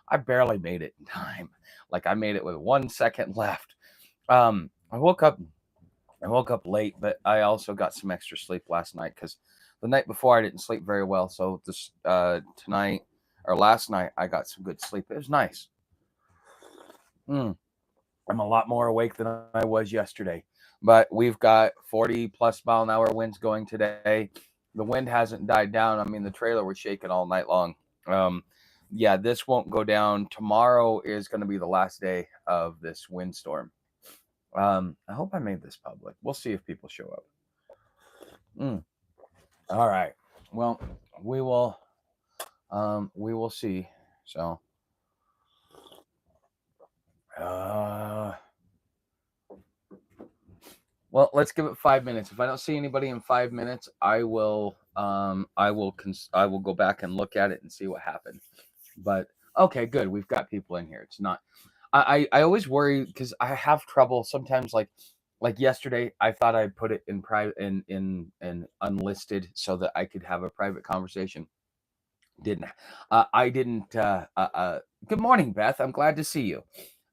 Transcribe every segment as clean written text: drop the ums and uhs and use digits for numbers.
I barely made it in time. Like I made it with 1 second left. I woke up late, but I also got some extra sleep last night because the night before I didn't sleep very well. So this tonight or last night I got some good sleep. It was nice. I'm a lot more awake than I was yesterday. But we've got 40 plus mile an hour winds going today. The wind hasn't died down. I mean, the trailer was shaking all night long. Um, yeah, this won't go down. Tomorrow is going to be the last day of this windstorm. I hope I made this public. We'll see if people show up. All right. Well, we will see. So, well, let's give it 5 minutes. If I don't see anybody in 5 minutes, I will go back and look at it and see what happened. But okay, good. We've got people in here. It's not. I always worry because I have trouble sometimes. Like yesterday, I thought I put it in private in unlisted so that I could have a private conversation. Didn't. I didn't. Good morning, Beth. I'm glad to see you.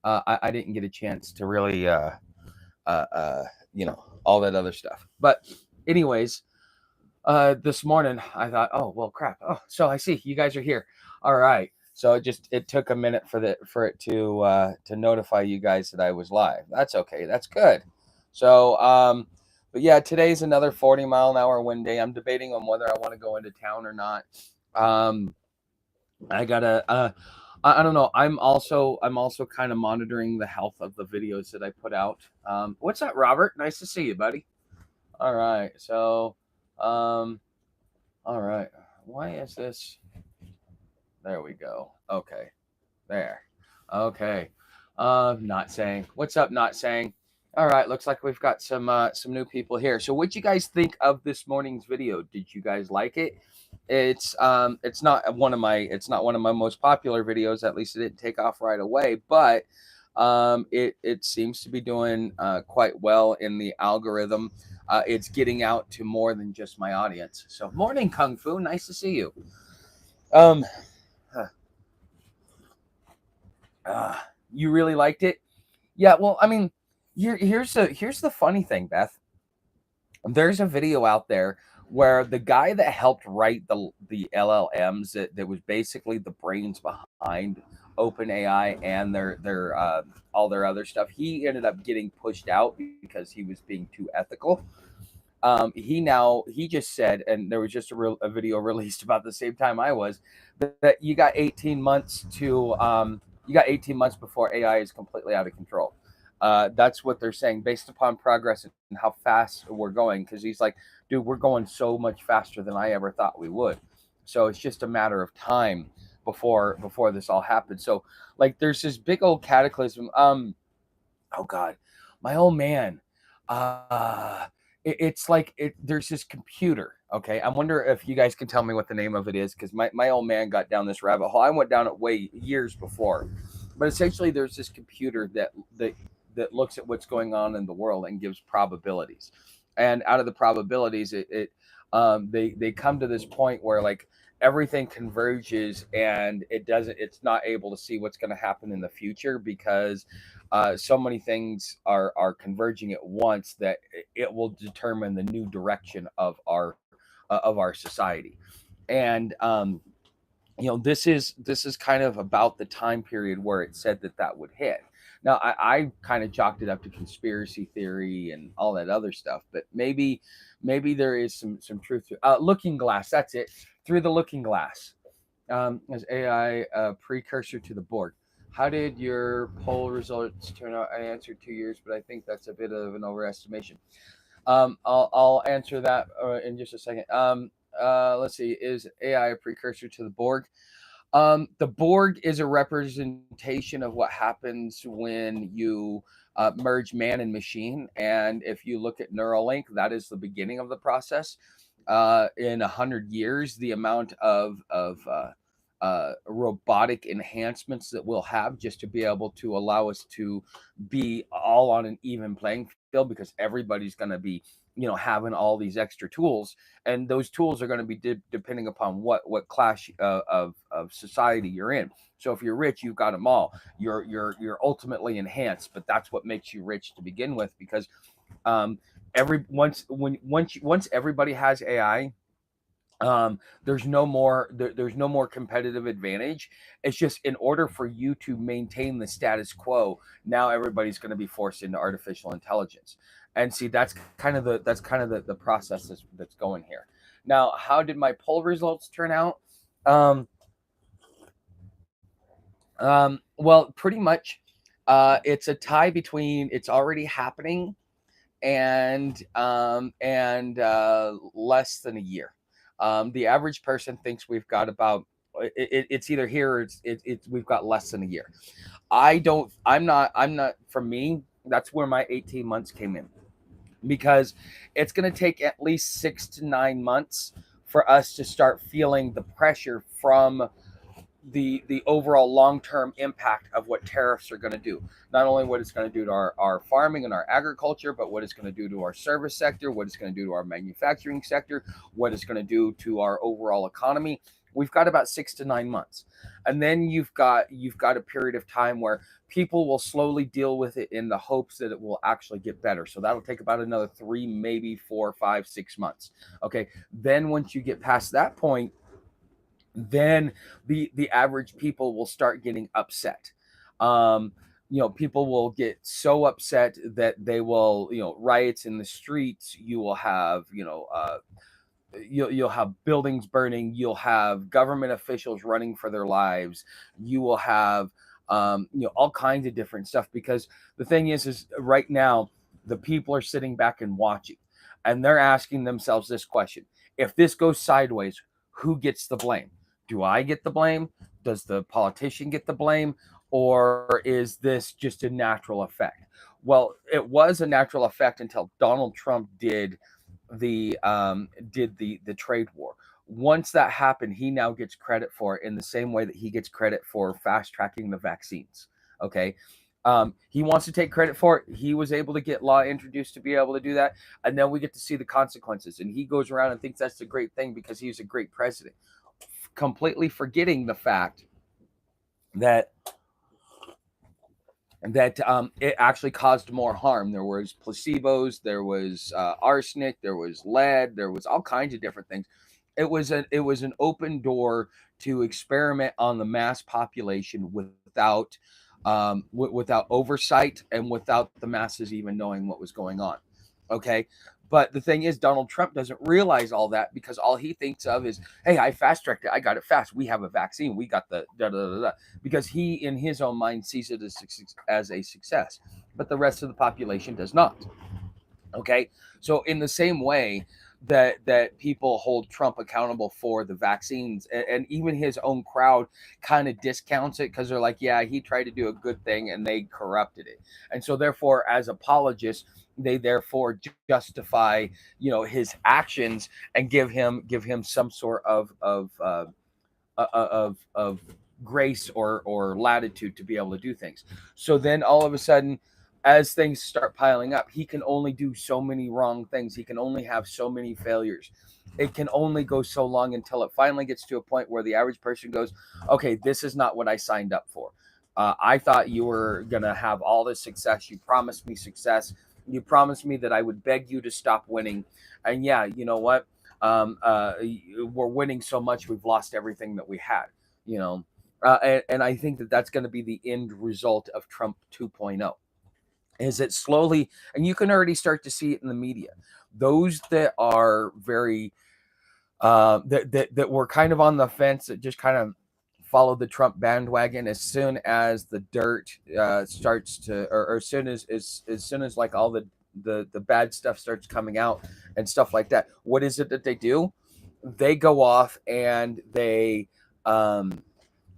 I didn't get a chance to really all that other stuff. But anyways, this morning I thought, oh well, crap. Oh, so I see you guys are here. All right. So it took a minute for it to notify you guys that I was live. That's okay. That's good. So but yeah, today's another 40 mile an hour wind day. I'm debating on whether I want to go into town or not. I gotta I don't know. I'm also kind of monitoring the health of the videos that I put out. What's up, Robert? Nice to see you, buddy. All right. So all right. Why is this? There we go. Okay. There. Okay. Not saying. What's up, not saying? All right, looks like we've got some new people here. So what you guys think of this morning's video? Did you guys like it? It's not one of my most popular videos, at least it didn't take off right away, but it seems to be doing quite well in the algorithm. It's getting out to more than just my audience. So morning, Kung Fu, nice to see you. You really liked it? Yeah, well, I mean, here's the funny thing, Beth. There's a video out there where the guy that helped write the LLMs that was basically the brains behind OpenAI and their all their other stuff, he ended up getting pushed out because he was being too ethical. He just said, and there was just a video released about the same time I was, that you got 18 months before AI is completely out of control. That's what they're saying based upon progress and how fast we're going. Because he's like, dude, we're going so much faster than I ever thought we would. So it's just a matter of time before this all happens. So like, there's this big old cataclysm. Oh God, my old man. It's like there's this computer. Okay, I wonder if you guys can tell me what the name of it is, because my old man got down this rabbit hole. I went down it way years before, but essentially there's this computer that looks at what's going on in the world and gives probabilities, and out of the probabilities, they come to this point where like everything converges and it's not able to see what's going to happen in the future because so many things are converging at once that it will determine the new direction of our society. And this is kind of about the time period where it said that would hit. Now I kind of chalked it up to conspiracy theory and all that other stuff, but maybe there is some truth to Looking Glass. That's it. Through the Looking Glass. As AI a precursor to the Borg. How did your poll results turn out? I answered 2 years, but I think that's a bit of an overestimation. I'll answer that in just a second. Let's see. Is AI a precursor to the Borg? The Borg is a representation of what happens when you merge man and machine. And if you look at Neuralink, that is the beginning of the process. In 100 years, the amount of robotic enhancements that we'll have just to be able to allow us to be all on an even playing field, because everybody's going to be, having all these extra tools, and those tools are going to be depending upon what class of society you're in. So if you're rich, you've got them all. You're ultimately enhanced, but that's what makes you rich to begin with, because um, once everybody has AI, there's no more competitive advantage. It's just, in order for you to maintain the status quo, now everybody's going to be forced into artificial intelligence. And see, that's kind of the process that's going here. Now, how did my poll results turn out? um, well, pretty much, it's a tie between it's already happening and less than a year. The average person thinks we've got about it's either here or it's we've got less than a year. I'm not for me, that's where my 18 months came in, because it's going to take at least 6 to 9 months for us to start feeling the pressure from the overall long-term impact of what tariffs are going to do. Not only what it's going to do to our farming and our agriculture, but what it's going to do to our service sector, what it's going to do to our manufacturing sector, what it's going to do to our overall economy. We've got about 6 to 9 months, and then you've got a period of time where people will slowly deal with it in the hopes that it will actually get better. So that'll take about another 3, maybe 4, 5, 6 months. Okay, then once you get past that point, then the average people will start getting upset. um People will get so upset that they will, riots in the streets. You will have, you'll have buildings burning. You'll have government officials running for their lives. You will have all kinds of different stuff, because the thing is right now the people are sitting back and watching, and they're asking themselves this question: if this goes sideways, who gets the blame? Do I get the blame? Does the politician get the blame? Or is this just a natural effect? Well, it was a natural effect until Donald Trump did the trade war. Once that happened, he now gets credit for it in the same way that he gets credit for fast tracking the vaccines. Okay. He wants to take credit for it. He was able to get law introduced to be able to do that. And then we get to see the consequences. And he goes around and thinks that's a great thing because he's a great president, completely forgetting the fact that it actually caused more harm. There was placebos, there was arsenic, there was lead, there was all kinds of different things. It was an open door to experiment on the mass population without oversight and without the masses even knowing what was going on. Okay. But the thing is, Donald Trump doesn't realize all that, because all he thinks of is, hey, I fast tracked it. I got it fast. We have a vaccine. We got the da da da da. Because he, in his own mind, sees it as a success. But the rest of the population does not. Okay. So in the same way that people hold Trump accountable for the vaccines, and even his own crowd kind of discounts it, because they're like, yeah, he tried to do a good thing and they corrupted it. And so therefore, as apologists, they therefore justify, his actions, and give him some sort of grace or latitude to be able to do things. So then all of a sudden, as things start piling up, he can only do so many wrong things. He can only have so many failures. It can only go so long until it finally gets to a point where the average person goes, okay, this is not what I signed up for. I thought you were going to have all this success. You promised me success. You promised me that I would beg you to stop winning. And yeah, you know what? We're winning so much, we've lost everything that we had, you know. And I think that that's going to be the end result of Trump 2.0, is it slowly, and you can already start to see it in the media, those that are very that were kind of on the fence, that just kind of followed the Trump bandwagon. As soon as the dirt starts to, or as soon as like all the bad stuff starts coming out and stuff like that, what is it that they do? They go off and um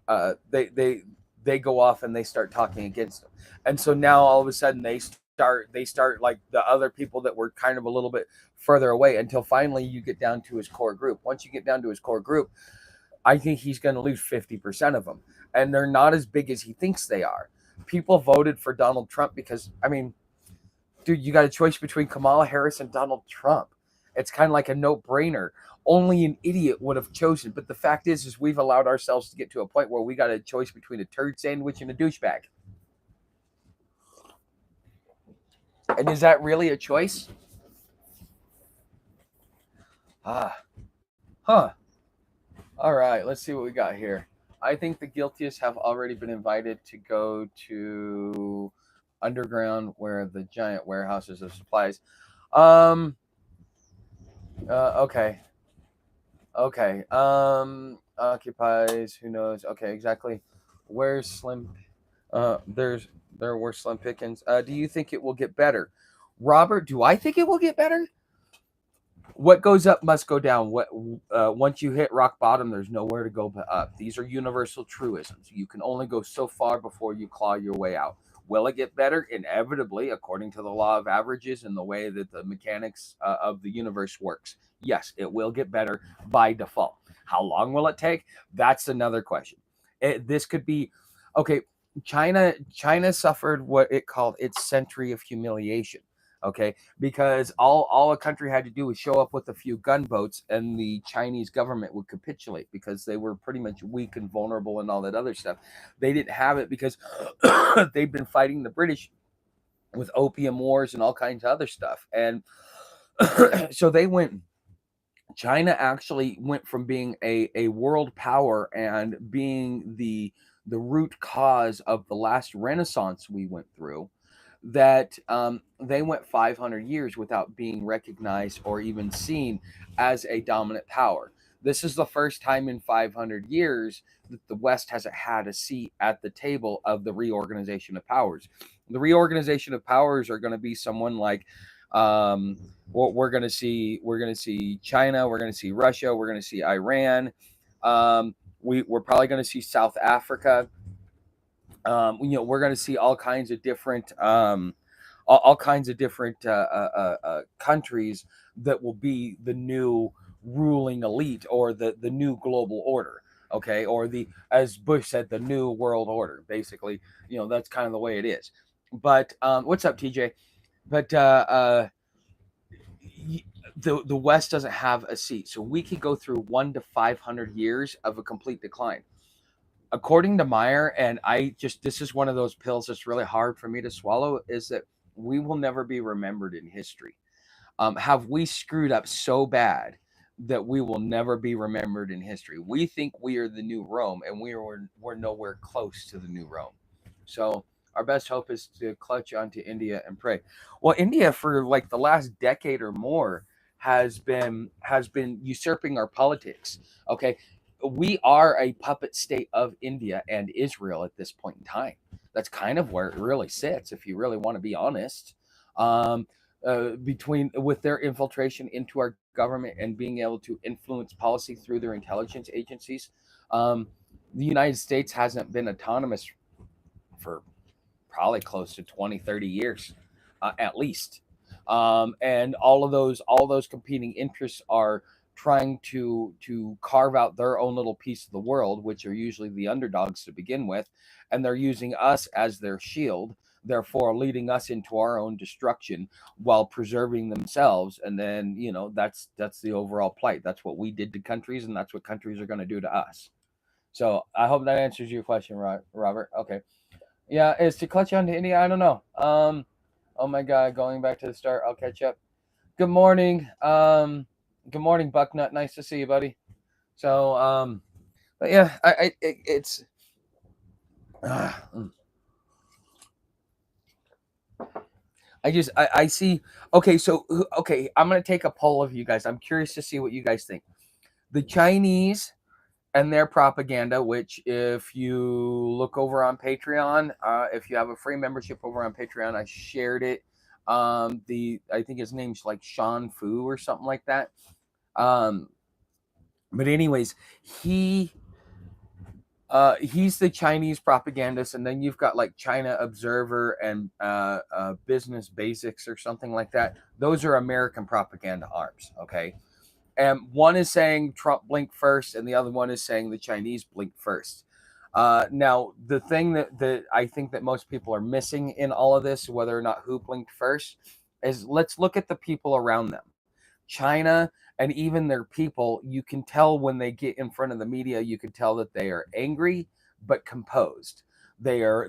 they go off and they start talking against them. And so now all of a sudden they start like the other people that were kind of a little bit further away, until finally you get down to his core group. Once you get down to his core group, I think he's going to lose 50% of them. And they're not as big as he thinks they are. People voted for Donald Trump because, I mean, dude, you got a choice between Kamala Harris and Donald Trump. It's kind of like a no-brainer. Only an idiot would have chosen. But the fact is we've allowed ourselves to get to a point where we got a choice between a turd sandwich and a douchebag. And is that really a choice? Huh. All right, let's see what we got here. I think the guiltiest have already been invited to go to underground where the giant warehouses of supplies. Okay. Occupies, who knows? Okay, exactly. Where's Slim? There were Slim Pickens. Do you think it will get better? Robert, do I think it will get better? What goes up must go down. Once you hit rock bottom, there's nowhere to go but up. These are universal truisms. You can only go so far before you claw your way out. Will it get better? Inevitably, according to the law of averages and the way that the mechanics of the universe works. Yes, it will get better by default. How long will it take? That's another question. This could be okay. China suffered what it called its century of humiliation. Okay, because all a country had to do was show up with a few gunboats, and the Chinese government would capitulate because they were pretty much weak and vulnerable and all that other stuff. They didn't have it because they've been fighting the British with opium wars and all kinds of other stuff, and so they went. China actually went from being a world power and being the root cause of the last Renaissance we went through, that they went 500 years without being recognized or even seen as a dominant power. This is the first time in 500 years that the West hasn't had a seat at the table of the reorganization of powers. The reorganization of powers are going to be someone like what we're going to see. We're going to see China. We're going to see Russia. We're going to see Iran. We're probably going to see South Africa. We're going to see all kinds of different all kinds of different countries that will be the new ruling elite, or the new global order. Okay, or the, as Bush said, the new world order. Basically, that's kind of the way it is. But what's up, TJ? But the West doesn't have a seat, so we could go through 1 to 500 years of a complete decline. According to Meyer, and this is one of those pills that's really hard for me to swallow, is that we will never be remembered in history. Have we screwed up so bad that we will never be remembered in history? We think we are the new Rome, and we're nowhere close to the new Rome. So our best hope is to clutch onto India and pray. Well, India for like the last decade or more has been usurping our politics. Okay, we are a puppet state of India and Israel at this point in time. That's kind of where it really sits, if you really want to be honest. Between with their infiltration into our government and being able to influence policy through their intelligence agencies, the United States hasn't been autonomous for probably close to 20, 30 years, at least. And all those competing interests are trying to carve out their own little piece of the world, which are usually the underdogs to begin with, and they're using us as their shield, therefore leading us into our own destruction while preserving themselves. And then that's the overall plight. That's what we did to countries, and that's what countries are going to do to us. So I hope that answers your question, Robert. Okay. Yeah, is to clutch on to India? I don't know. Oh my God, going back to the start. I'll catch up. Good morning. Good morning, Bucknut. Nice to see you, buddy. So, but yeah, it's. I see. Okay, so I'm gonna take a poll of you guys. I'm curious to see what you guys think. The Chinese and their propaganda, which if you look over on Patreon, if you have a free membership over on Patreon, I shared it. I think his name's like Sean Fu or something like that. But anyways, he's the Chinese propagandist, and then you've got like China Observer and Business Basics or something like that. Those are American propaganda arms. Okay. And one is saying Trump blinked first, and the other one is saying the Chinese blinked first. Now, the thing that I think that most people are missing in all of this, whether or not who blinked first, is let's look at the people around them. China and even their people, you can tell when they get in front of the media, you can tell that they are angry but composed. They are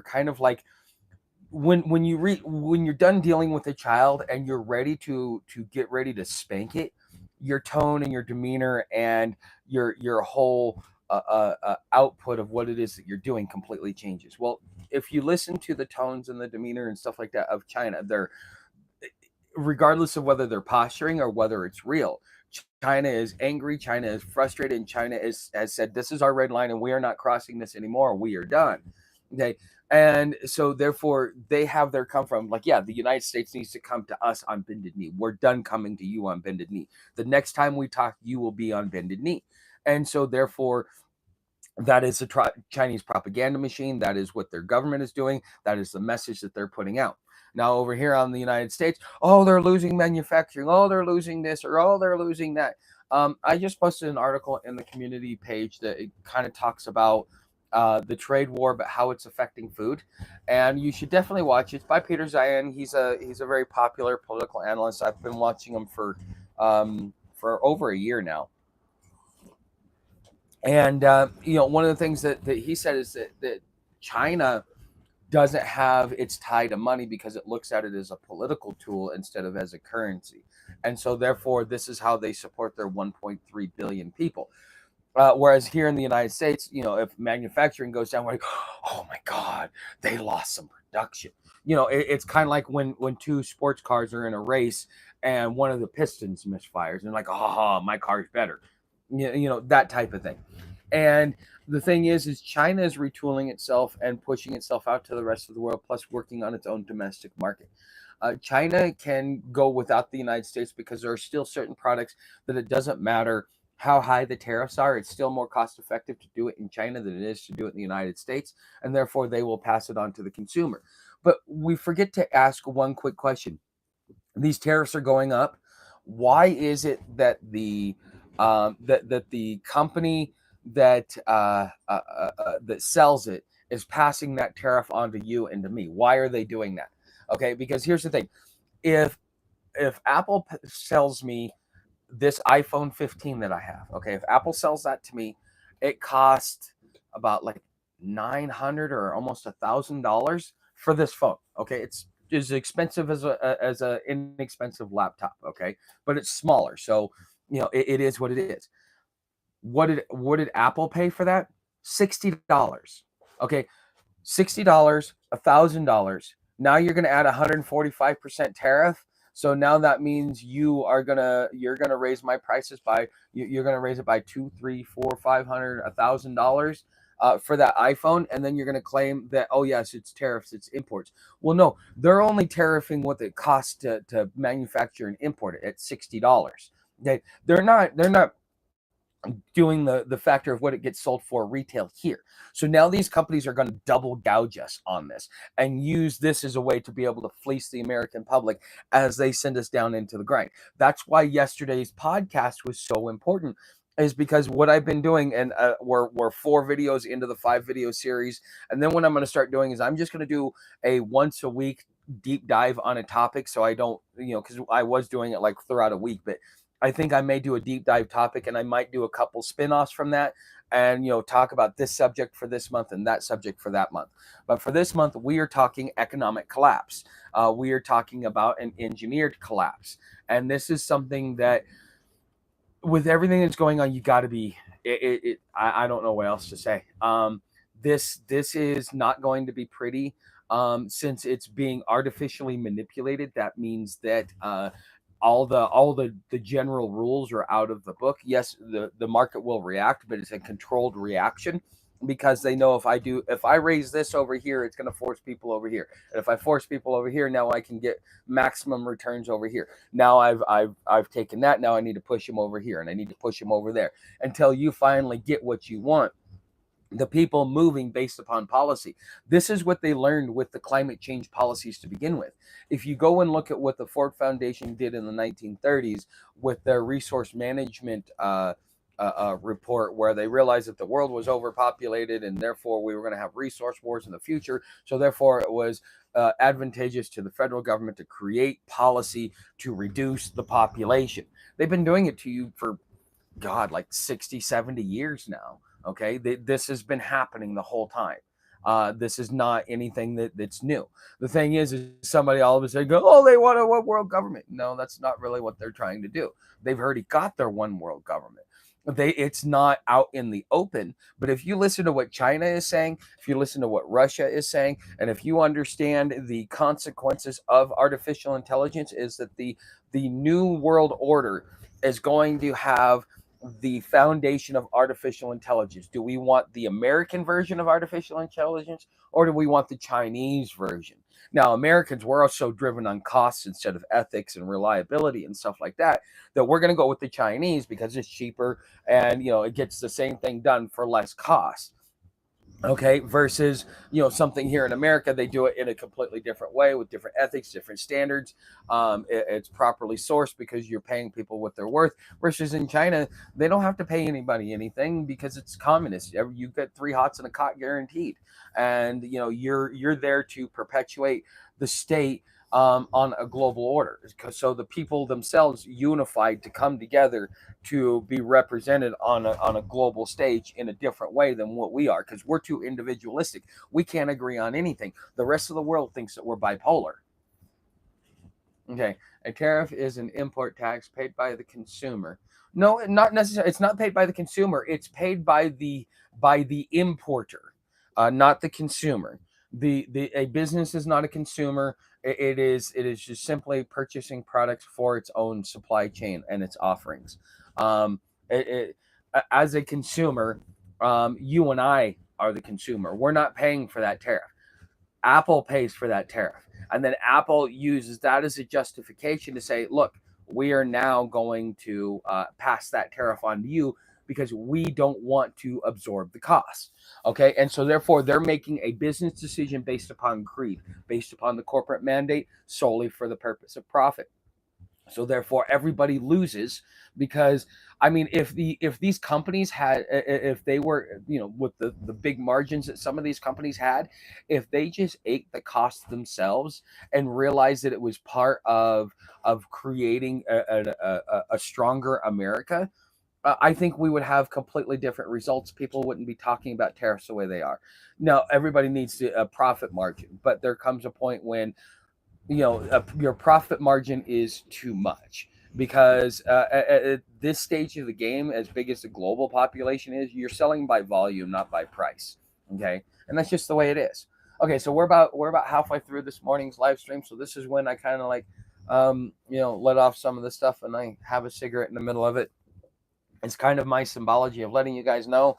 kind of like when you're done dealing with a child and you're ready to get ready to spank it, your tone and your demeanor and your whole output of what it is that you're doing completely changes. Well, if you listen to the tones and the demeanor and stuff like that of China, they're, regardless of whether they're posturing or whether it's real, China is angry, China is frustrated, and China has said, this is our red line and we are not crossing this anymore. We are done. Okay. And so therefore they have their come from, like, yeah, the United States needs to come to us on bended knee. We're done coming to you on bended knee. The next time we talk, you will be on bended knee. And so therefore that is a Chinese propaganda machine. That is what their government is doing. That is the message that they're putting out. Now over here on the United States, oh, they're losing manufacturing. Oh, they're losing this, or oh, they're losing that. I just posted an article in the community page that it kind of talks about the trade war, but how it's affecting food, and you should definitely watch it. It's by Peter Zion. He's a very popular political analyst. I've been watching him for over a year now. And one of the things that he said is that China doesn't have its tie to money because it looks at it as a political tool instead of as a currency. And so therefore, this is how they support their 1.3 billion people. Whereas here in the United States, if manufacturing goes down, we're like, oh my God, they lost some production. It's kind of like when two sports cars are in a race and one of the pistons misfires and like, oh, my car's better. That type of thing. And the thing is China is retooling itself and pushing itself out to the rest of the world, plus working on its own domestic market. China can go without the United States because there are still certain products that it doesn't matter how high the tariffs are. It's still more cost effective to do it in China than it is to do it in the United States. And therefore, they will pass it on to the consumer. But we forget to ask one quick question. These tariffs are going up. Why is it that the the company that that sells it is passing that tariff on to you and to me? Why are they doing that? Okay, because here's the thing: if Apple sells me this iPhone 15 that I have, okay, if Apple sells that to me, it costs about like $900 or almost $1,000 for this phone. Okay, it's as expensive as a inexpensive laptop. Okay, but it's smaller, so it is what it is. What did Apple pay for that? $60. Okay, $60, $1,000. Now you're gonna add 145% tariff. So now that means you're gonna raise my prices by you're gonna raise it by $200, $300, $400, $500, $1,000 for that iPhone, and then you're gonna claim that, oh yes, it's tariffs, it's imports. Well, no, they're only tariffing what it costs to manufacture and import it at $60. Okay, they're not doing the factor of what it gets sold for retail here. So now these companies are going to double gouge us on this and use this as a way to be able to fleece the American public as they send us down into the grind. That's why yesterday's podcast was so important, is because what I've been doing, and we're 4 videos into the 5 video series, and then what I'm going to start doing is I'm just going to do a once a week deep dive on a topic. So I don't, because I was doing it like throughout a week, but I think I may do a deep dive topic, and I might do a couple spin-offs from that and, talk about this subject for this month and that subject for that month. But for this month, we are talking economic collapse. We are talking about an engineered collapse. And this is something that, with everything that's going on, you got to be, I don't know what else to say. This is not going to be pretty. Since it's being artificially manipulated, that means that, all the general rules are out of the book. Yes, the market will react, but it's a controlled reaction, because they know if I raise this over here, it's going to force people over here. And if I force people over here, now I can get maximum returns over here. Now I've taken that. Now I need to push them over here, and I need to push them over there until you finally get what you want. the people moving based upon policy. This is what they learned with the climate change policies to begin with. If you go and look at what the Ford Foundation did in the 1930s with their resource management report, where they realized that the world was overpopulated and therefore we were going to have resource wars in the future. So therefore it was advantageous to the federal government to create policy to reduce the population. They've been doing it to you for, God, like 60, 70 years now. Okay. This has been happening the whole time. This is not anything that's new. The thing is somebody all of a sudden go, oh, they want a one world government. No, that's not really what they're trying to do. They've already got their one world government. It's not out in the open. But if you listen to what China is saying, if you listen to what Russia is saying, and if you understand the consequences of artificial intelligence, is that the new world order is going to have the foundation of artificial intelligence. Do we want the American version of artificial intelligence, or do we want the Chinese version? Now, Americans, we're also driven on costs instead of ethics and reliability and stuff like that, that we're going to go with the Chinese because it's cheaper and, it gets the same thing done for less cost. Okay, versus something here in America, they do it in a completely different way with different ethics, different standards. It's properly sourced because you're paying people what they're worth. Versus in China, they don't have to pay anybody anything because it's communist. You get 3 hots and a cot guaranteed, and you're there to perpetuate the state on a global order. So the people themselves unified to come together to be represented on a global stage in a different way than what we are, because we're too individualistic. We can't agree on anything. The rest of the world thinks that we're bipolar. Okay, a tariff is an import tax paid by the consumer. No, not necessarily. It's not paid by the consumer. It's paid by the importer, not the consumer. A business is not a consumer. It is just simply purchasing products for its own supply chain and its offerings. Um, as a consumer, you and I are the consumer. We're not paying for that tariff. Apple pays for that tariff. And then Apple uses that as a justification to say, look, we are now going to pass that tariff on to you because we don't want to absorb the cost. Okay. And so therefore they're making a business decision based upon greed, based upon the corporate mandate, solely for the purpose of profit. So therefore everybody loses, because if these companies had, if they were, with the big margins that some of these companies had, if they just ate the cost themselves and realized that it was part of creating a stronger America, I think we would have completely different results. People wouldn't be talking about tariffs the way they are. Now, everybody needs a profit margin, but there comes a point when your profit margin is too much, because at this stage of the game, as big as the global population is, you're selling by volume, not by price. Okay, and that's just the way it is. Okay, so we're about halfway through this morning's live stream, so this is when I kind of like let off some of the stuff, and I have a cigarette in the middle of it. It's kind of my symbology of letting you guys know,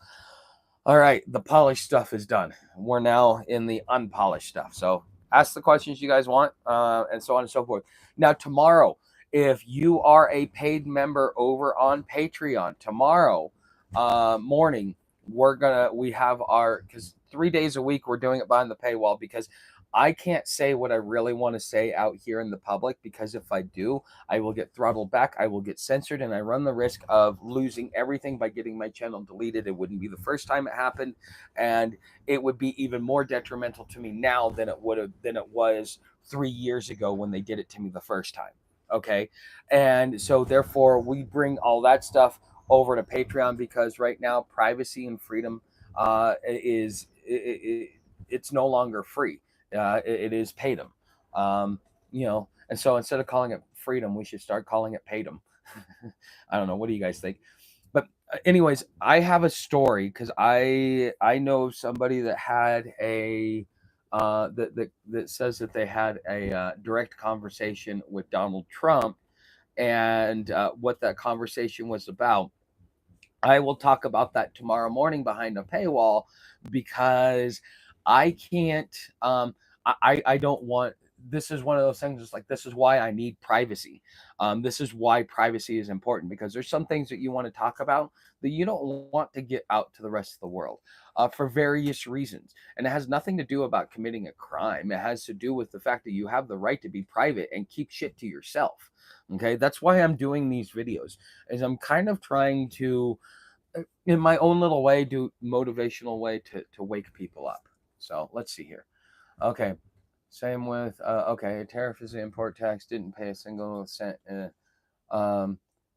all right, the polished stuff is done. We're now in the unpolished stuff. So ask the questions you guys want, and so on and so forth. Now, tomorrow, if you are a paid member over on Patreon, tomorrow morning, we have our, because 3 days a week we're doing it behind the paywall, because I can't say what I really want to say out here in the public, because if I do, I will get throttled back, I will get censored, and I run the risk of losing everything by getting my channel deleted. It wouldn't be the first time it happened, and it would be even more detrimental to me now than it was 3 years ago when they did it to me the first time. Okay, and so therefore we bring all that stuff over to Patreon, because right now privacy and freedom it's no longer free. It is paydom. And so instead of calling it freedom, we should start calling it paydom. I don't know. What do you guys think? But anyways, I have a story, because I know somebody that had a that says that they had a direct conversation with Donald Trump, and what that conversation was about. I will talk about that tomorrow morning behind a paywall, because I can't. I don't want this is one of those things. It's like, this is why I need privacy. This is why privacy is important, because there's some things that you want to talk about that you don't want to get out to the rest of the world, for various reasons. And it has nothing to do about committing a crime. It has to do with the fact that you have the right to be private and keep shit to yourself. Okay, that's why I'm doing these videos, is I'm kind of trying to, in my own little way, do motivational way to wake people up. So let's see here. Okay, same with okay, tariff is the import tax, didn't pay a single cent.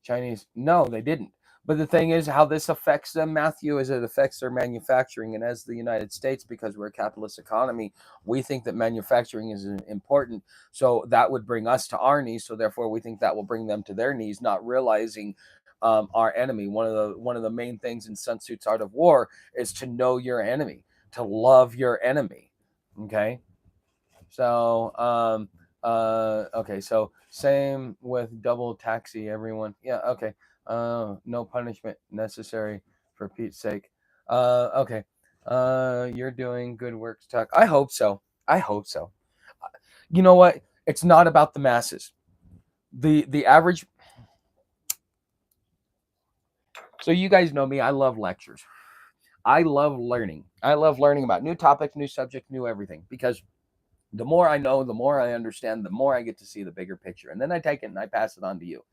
Chinese, no, they didn't. But the thing is, how this affects them, Matthew, is it affects their manufacturing. And as the United States, because we're a capitalist economy, we think that manufacturing is important. So that would bring us to our knees. So therefore, we think that will bring them to their knees, not realizing our enemy. One of the main things in Sun Tzu's Art of War is to know your enemy, to love your enemy. Okay, so okay, so same with double taxi, everyone. Yeah, okay. No punishment necessary, for Pete's sake. Okay. You're doing good work, Tuck. I hope so. I hope so. You know what? It's not about the masses. The average. So you guys know me. I love lectures. I love learning. I love learning about new topics, new subject, new everything, because the more I know, the more I understand, the more I get to see the bigger picture. And then I take it and I pass it on to you.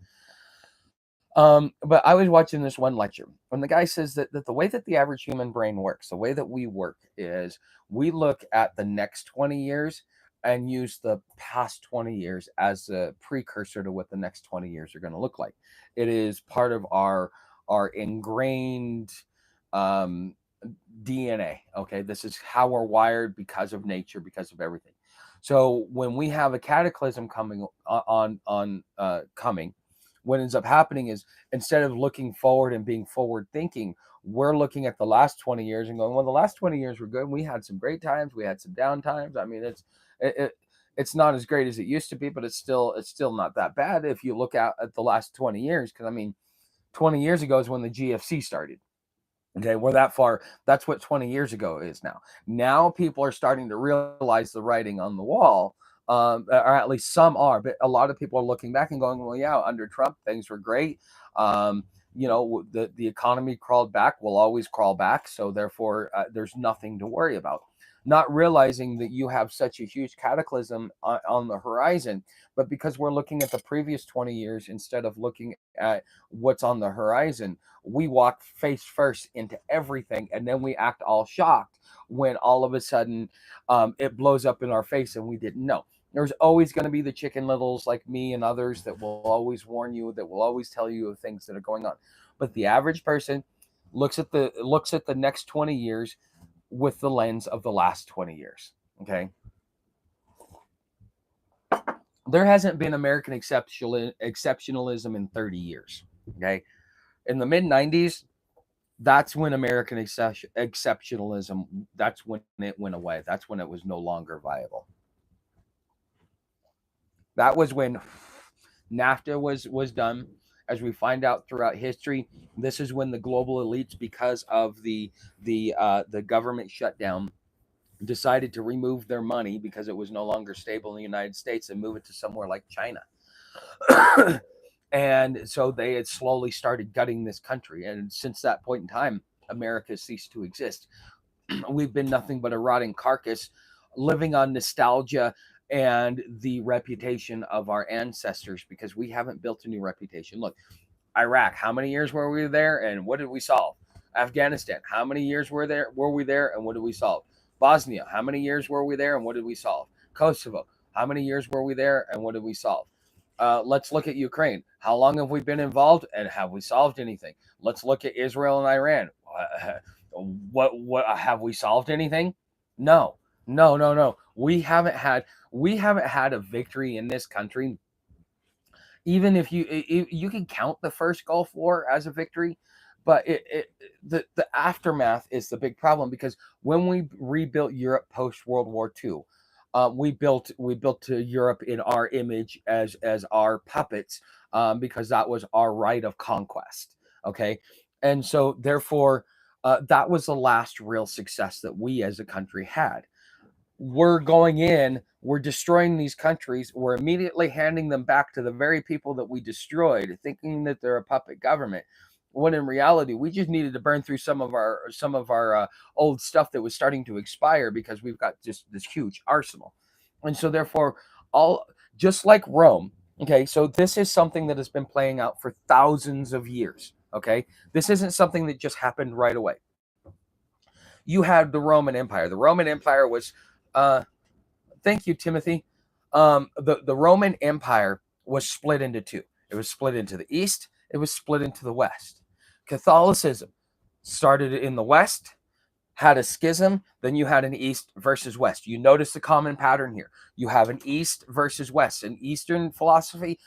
But I was watching this one lecture, and the guy says that the way that the average human brain works, the way that we work, is we look at the next 20 years and use the past 20 years as a precursor to what the next 20 years are going to look like. It is part of our ingrained um, DNA. Okay, this is how we're wired, because of nature, because of everything. So when we have a cataclysm coming coming, what ends up happening is, instead of looking forward and being forward thinking, we're looking at the last 20 years and going, well, the last 20 years were good. We had some great times. We had some down times. I mean, it's not as great as it used to be, but it's still not that bad if you look at the last 20 years. Because I mean, 20 years ago is when the GFC started. Okay, we're that far. That's what 20 years ago is now. Now people are starting to realize the writing on the wall, or at least some are. But a lot of people are looking back and going, "Well, yeah, under Trump things were great. The economy crawled back. Will always crawl back. So therefore, there's nothing to worry about." Not realizing that you have such a huge cataclysm on the horizon, but because we're looking at the previous 20 years instead of looking at what's on the horizon, we walk face first into everything, and then we act all shocked when all of a sudden it blows up in our face and we didn't know. There's always going to be the chicken littles like me and others that will always warn you, that will always tell you of things that are going on. But the average person looks at the next 20 years with the lens of the last 20 years. Okay, there hasn't been American exceptionalism in 30 years. Okay, in the mid 90s, that's when American exceptionalism, that's when it went away. That's when it was no longer viable. That was when NAFTA was done. As we find out throughout history, this is when the global elites, because of the government shutdown, decided to remove their money because it was no longer stable in the United States and move it to somewhere like China. And so they had slowly started gutting this country. And since that point in time, America ceased to exist. We've been nothing but a rotting carcass, living on nostalgia and the reputation of our ancestors, because we haven't built a new reputation. Look, Iraq, how many years were we there and what did we solve? Afghanistan, how many years were we there and what did we solve? Bosnia, how many years were we there and what did we solve? Kosovo, how many years were we there and what did we solve? Let's look at Ukraine. How long have we been involved and have we solved anything? Let's look at Israel and Iran. What have we solved anything? No. We haven't had a victory in this country. Even if you can count the first Gulf War as a victory, but the aftermath is the big problem, because when we rebuilt Europe post World War II, we built to Europe in our image as our puppets, because that was our right of conquest. Okay, and so therefore, that was the last real success that we as a country had. we're going in, we're destroying these countries, we're immediately handing them back to the very people that we destroyed, thinking that they're a puppet government. When in reality, we just needed to burn through some of our old stuff that was starting to expire because we've got just this huge arsenal, and so therefore, all just like Rome. Okay, so this is something that has been playing out for thousands of years. Okay, this isn't something that just happened right away. You had the Roman Empire. The Roman Empire was, thank you, Timothy. The Roman Empire was split into two. It was split into the East. It was split into the West. Catholicism started in the West, had a schism, then you had an East versus West. You notice the common pattern here. You have an East versus West. In Eastern philosophy,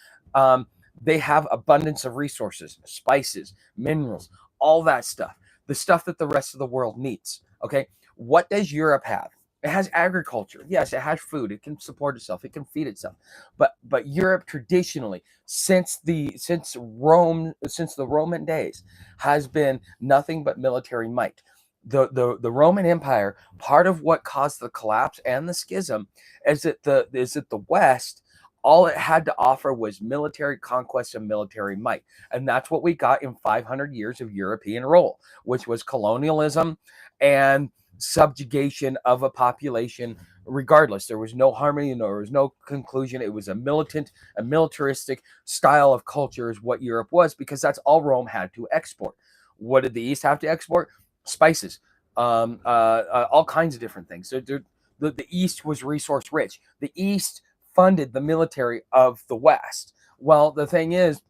they have abundance of resources, spices, minerals, all that stuff, the stuff that the rest of the world needs. Okay, what does Europe have? It has agriculture. Yes, it has food. It can support itself. It can feed itself. But Europe traditionally, since the Roman days, has been nothing but military might. The Roman Empire, part of what caused the collapse and the schism is that the West, all it had to offer was military conquest and military might. And that's what we got in 500 years of European rule, which was colonialism and subjugation of a population. Regardless, there was no harmony, there was no conclusion. It was a militaristic style of culture is what Europe was, because that's all Rome had to export. What did the East have to export? Spices, all kinds of different things. So the East was resource rich. The East funded the military of the West. Well, the thing is,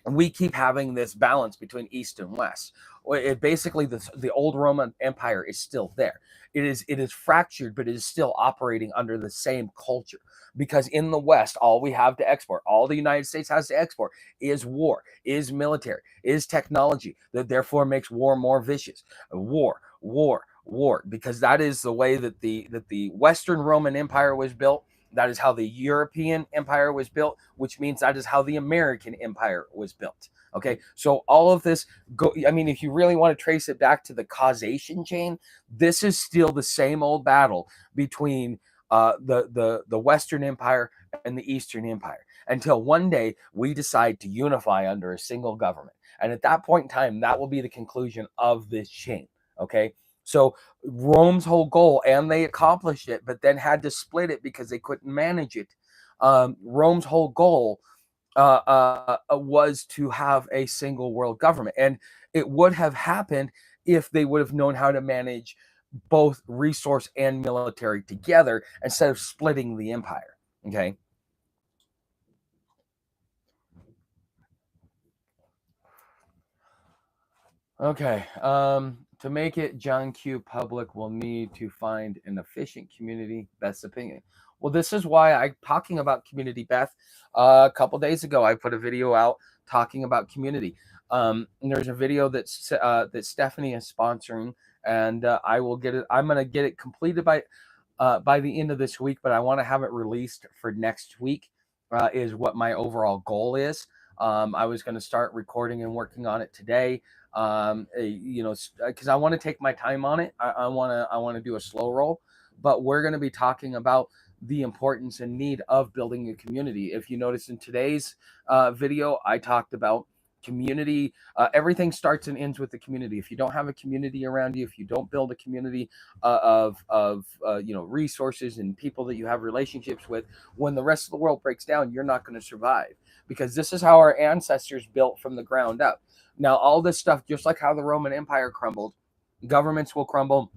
we keep having this balance between East and West. It basically, the old Roman Empire is still there. It is fractured, but it is still operating under the same culture. Because in the West, all we have to export, all the United States has to export, is war, is military, is technology. That therefore makes war more vicious. War, war, war. Because that is the way that the Western Roman Empire was built. That is how the European empire was built, which means that is how the American empire was built. Okay, so all of this I mean, if you really want to trace it back to the causation chain, this is still the same old battle between the Western Empire and the Eastern Empire, until one day we decide to unify under a single government. And at that point in time, that will be the conclusion of this chain. Okay, so Rome's whole goal, and they accomplished it, but then had to split it because they couldn't manage it. Rome's whole goal was to have a single world government, and it would have happened if they would have known how to manage both resource and military together instead of splitting the empire. Okay. Okay. To make it John Q public, we'll need to find an efficient community. Beth's opinion. Well, this is why I'm talking about community, Beth. A couple days ago, I put a video out talking about community. And there's a video that Stephanie is sponsoring, and I will get it. I'm going to get it completed by the end of this week, but I want to have it released for next week. Is what my overall goal is. I was going to start recording and working on it today. Because I want to take my time on it. I want to do a slow roll, but we're going to be talking about the importance and need of building a community. If you notice in today's video, I talked about community. Everything starts and ends with the community. If you don't have a community around you, if you don't build a community of resources and people that you have relationships with, when the rest of the world breaks down, you're not going to survive, because this is how our ancestors built from the ground up. Now, all this stuff, just like how the Roman Empire crumbled, governments will crumble,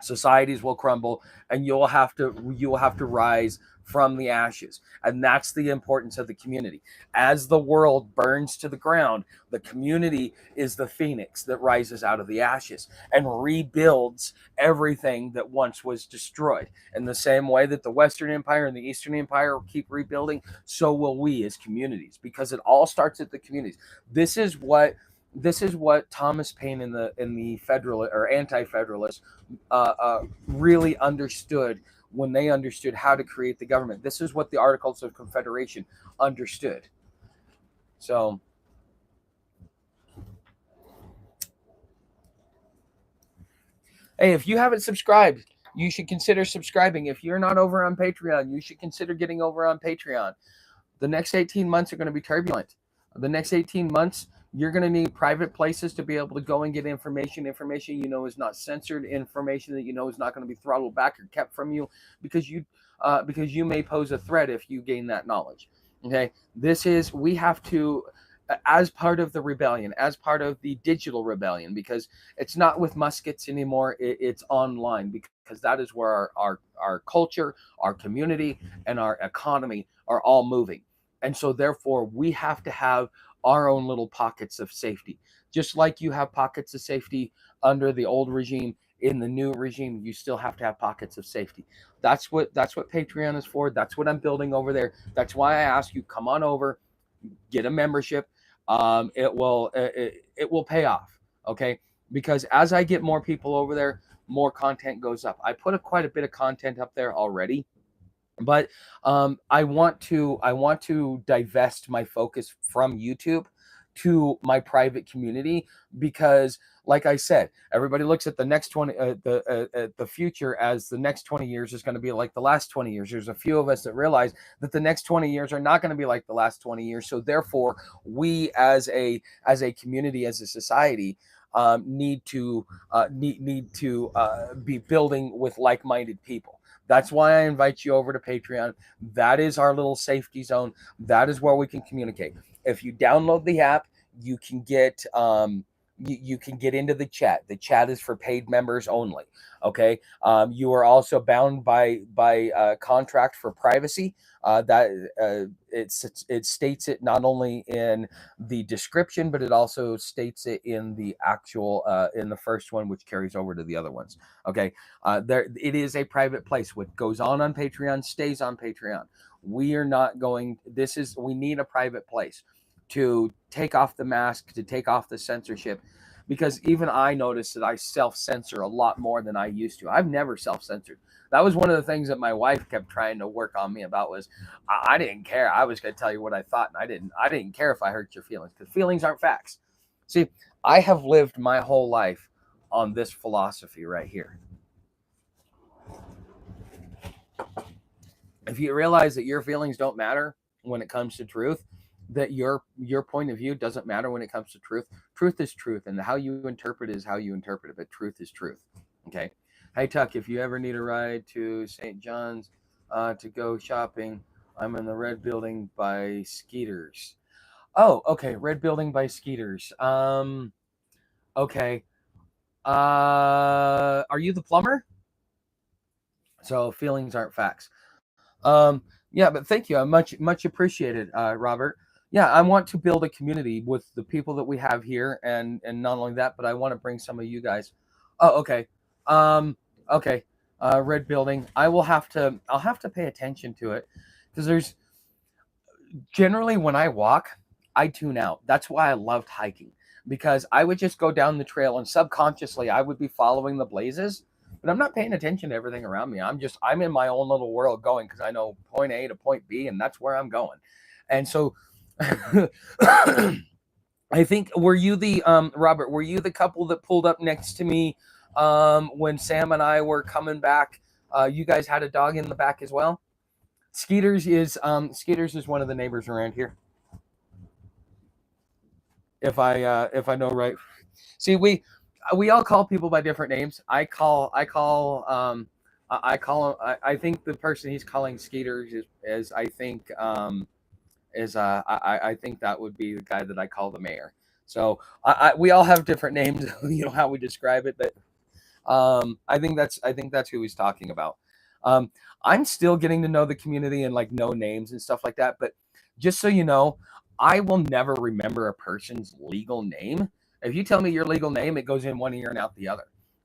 societies will crumble, and you will have to rise from the ashes. And that's the importance of the community. As the world burns to the ground, the community is the phoenix that rises out of the ashes and rebuilds everything that once was destroyed. In the same way that the Western Empire and the Eastern Empire keep rebuilding, so will we as communities, because it all starts at the communities. This is what Thomas Paine and the federal or anti-federalists really understood when they understood how to create the government. This is what the Articles of Confederation understood. So, hey, if you haven't subscribed, you should consider subscribing. If you're not over on Patreon, you should consider getting over on Patreon. The next 18 months are going to be turbulent. The next 18 months, you're going to need private places to be able to go and get information you know is not censored, information that you know is not going to be throttled back or kept from you because you may pose a threat if you gain that knowledge. Okay, we have to, as part of the rebellion, as part of the digital rebellion, because it's not with muskets anymore, it's online, because that is where our culture, our community, and our economy are all moving. And so therefore we have to have our own little pockets of safety. Just like you have pockets of safety under the old regime, in the new regime, you still have to have pockets of safety. That's what Patreon is for. That's what I'm building over there. That's why I ask you, come on over, get a membership. It will pay off. Okay, because as I get more people over there, more content goes up. I put quite a bit of content up there already, but I want to divest my focus from YouTube to my private community, because like I said, everybody looks at the next 20 the future as the next 20 years is going to be like the last 20 years. There's a few of us that realize that the next 20 years are not going to be like the last 20 years. So therefore, we as a community, as a society, need to be building with like-minded people. That's why I invite you over to Patreon. That is our little safety zone. That is where we can communicate. If you download the app, you can get you can get into the chat. The chat is for paid members only. Okay. You are also bound by contract for privacy. It states it not only in the description, but it also states it in the actual in the first one, which carries over to the other ones. Okay. There, it is a private place. What goes on Patreon stays on Patreon. We are not going. We need a private place to take off the mask, to take off the censorship, because even I noticed that I self-censor a lot more than I used to. I've never self-censored. That was one of the things that my wife kept trying to work on me about. Was I didn't care. I was going to tell you what I thought, and I didn't care if I hurt your feelings, because feelings aren't facts. See, I have lived my whole life on this philosophy right here. If you realize that your feelings don't matter when it comes to truth, that your point of view doesn't matter when it comes to truth. Truth is truth, and how you interpret is how you interpret it, but truth is truth. Okay. Hey Tuck, if you ever need a ride to St. John's to go shopping, I'm in the red building by Skeeters. Oh, okay, red building by Skeeters. Okay. Are you the plumber? So feelings aren't facts. Yeah, but thank you. Much appreciated, Robert. Yeah, I want to build a community with the people that we have here, and not only that, but I want to bring some of you guys. Oh, okay. Okay. Red building. I'll have to pay attention to it, because there's generally, when I walk, I tune out. That's why I loved hiking, because I would just go down the trail and subconsciously I would be following the blazes, but I'm not paying attention to everything around me. I'm in my own little world going, because I know point A to point B, and that's where I'm going. And so I think, were you the Robert, were you the couple that pulled up next to me when Sam and I were coming back? You guys had a dog in the back as well? Skeeters is one of the neighbors around here. If I know right. See, we all call people by different names. I think the person he's calling Skeeters is I think I think that would be the guy that I call the mayor. So we all have different names, you know, how we describe it, but I think that's who he's talking about. I'm still getting to know the community and like know names and stuff like that. But just so you know, I will never remember a person's legal name. If you tell me your legal name, it goes in one ear and out the other,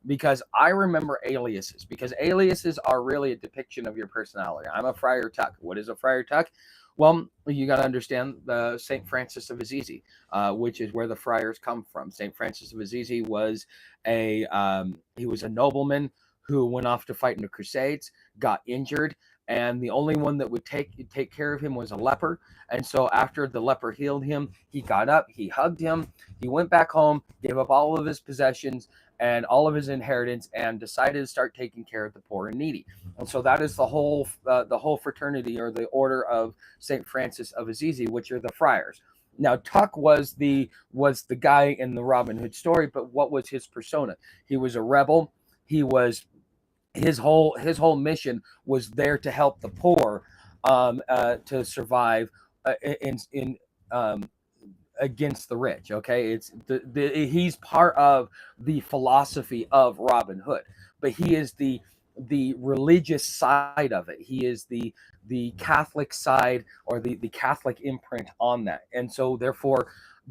because I remember aliases, because aliases are really a depiction of your personality. I'm a Friar Tuck. What is a Friar Tuck? Well, you got to understand the St. Francis of Assisi, which is where the friars come from. St. Francis of Assisi was he was a nobleman who went off to fight in the Crusades, got injured, and the only one that would take care of him was a leper. And so after the leper healed him, he got up, he hugged him, he went back home, gave up all of his possessions, and all of his inheritance, and decided to start taking care of the poor and needy. And so that is the whole fraternity, or the order of Saint Francis of Assisi, which are the friars. Now, Tuck was the guy in the Robin Hood story, but what was his persona? He was a rebel. He was his whole mission was there to help the poor to survive in against the rich. Okay, it's he's part of the philosophy of Robin Hood, but he is the religious side of it. He is the Catholic side, or the Catholic imprint on that. And so therefore,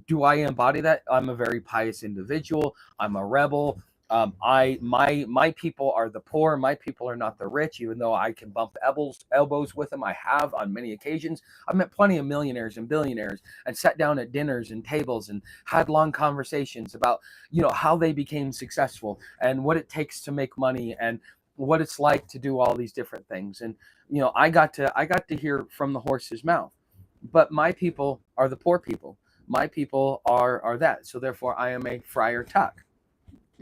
do I embody that? I'm a very pious individual. I'm a rebel. My people are the poor. My people are not the rich, even though I can bump elbows with them. I have on many occasions. I've met plenty of millionaires and billionaires, and sat down at dinners and tables and had long conversations about, how they became successful and what it takes to make money, and what it's like to do all these different things. And I got to hear from the horse's mouth. But my people are the poor people. My people are that. So therefore, I am a Friar Tuck.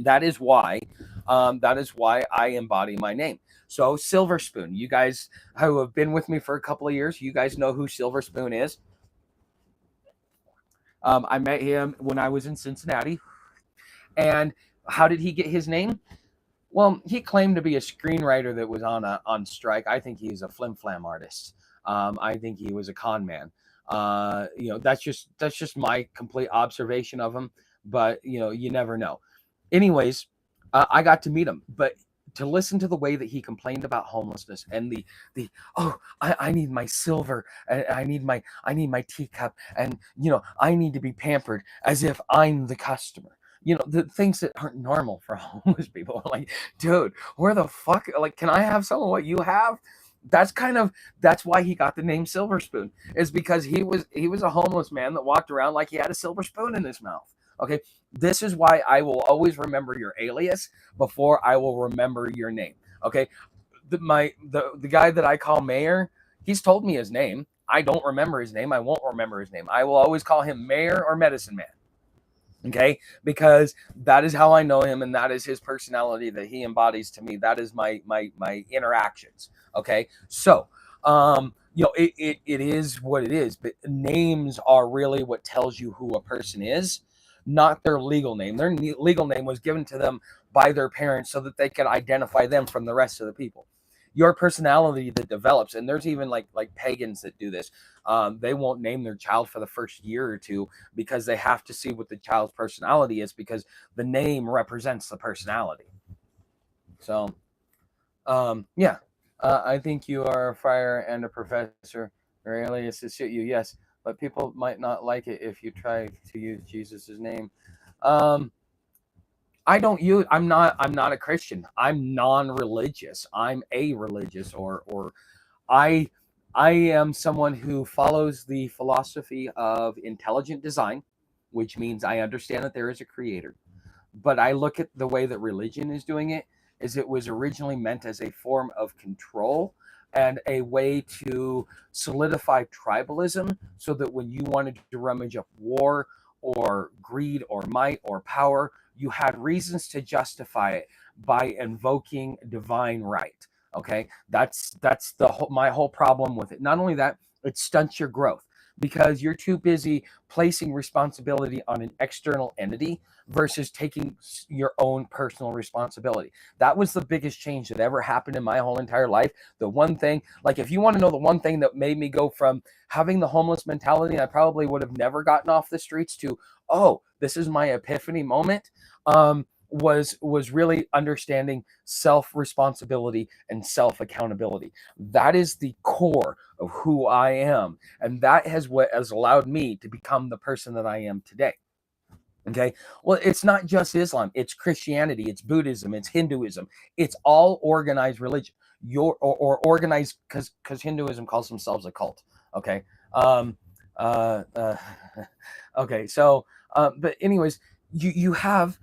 That is why I embody my name. So Silver Spoon, you guys who have been with me for a couple of years, you guys know who Silver Spoon is. I met him when I was in Cincinnati. And how did he get his name? Well, he claimed to be a screenwriter that was on strike. I think he's a flim flam artist. I think he was a con man. That's just my complete observation of him. But you never know. Anyways, I got to meet him, but to listen to the way that he complained about homelessness, and I need my silver, I need my teacup, and I need to be pampered as if I'm the customer. The things that aren't normal for homeless people. Like, dude, where the fuck? Like, can I have some of what you have? That's why he got the name Silver Spoon, is because he was a homeless man that walked around like he had a silver spoon in his mouth. Okay, this is why I will always remember your alias before I will remember your name. Okay, the guy that I call Mayor, he's told me his name. I don't remember his name. I won't remember his name. I will always call him Mayor or Medicine Man. Okay, because that is how I know him, and that is his personality that he embodies to me. That is my interactions. Okay, so it is what it is, but names are really what tells you who a person is, not their legal name. Their legal name was given to them by their parents so that they could identify them from the rest of the people. Your personality that develops, and there's even like pagans that do this. They won't name their child for the first year or two, because they have to see what the child's personality is, because the name represents the personality. So, yeah, I think you are a friar and a professor. Your alias to suit you, yes, but people might not like it if you try to use Jesus's name. I'm not a Christian. I'm non-religious. I'm a religious, or I am someone who follows the philosophy of intelligent design, which means I understand that there is a creator. But I look at the way that religion is doing it, is it was originally meant as a form of control and a way to solidify tribalism, so that when you wanted to rummage up war or greed or might or power, you had reasons to justify it by invoking divine right. Okay, that's my whole problem with it. Not only that, it stunts your growth, because you're too busy placing responsibility on an external entity versus taking your own personal responsibility. That was the biggest change that ever happened in my whole entire life. The one thing, like, if you want to know the one thing that made me go from having the homeless mentality, I probably would have never gotten off the streets, to, oh, this is my epiphany moment, was really understanding self-responsibility and self-accountability. That is the core of who I am. And that what has allowed me to become the person that I am today. Okay. Well, it's not just Islam, it's Christianity, it's Buddhism, it's Hinduism. It's all organized religion. Or organized, because Hinduism calls themselves a cult. Okay. Okay. So, but anyways, you have,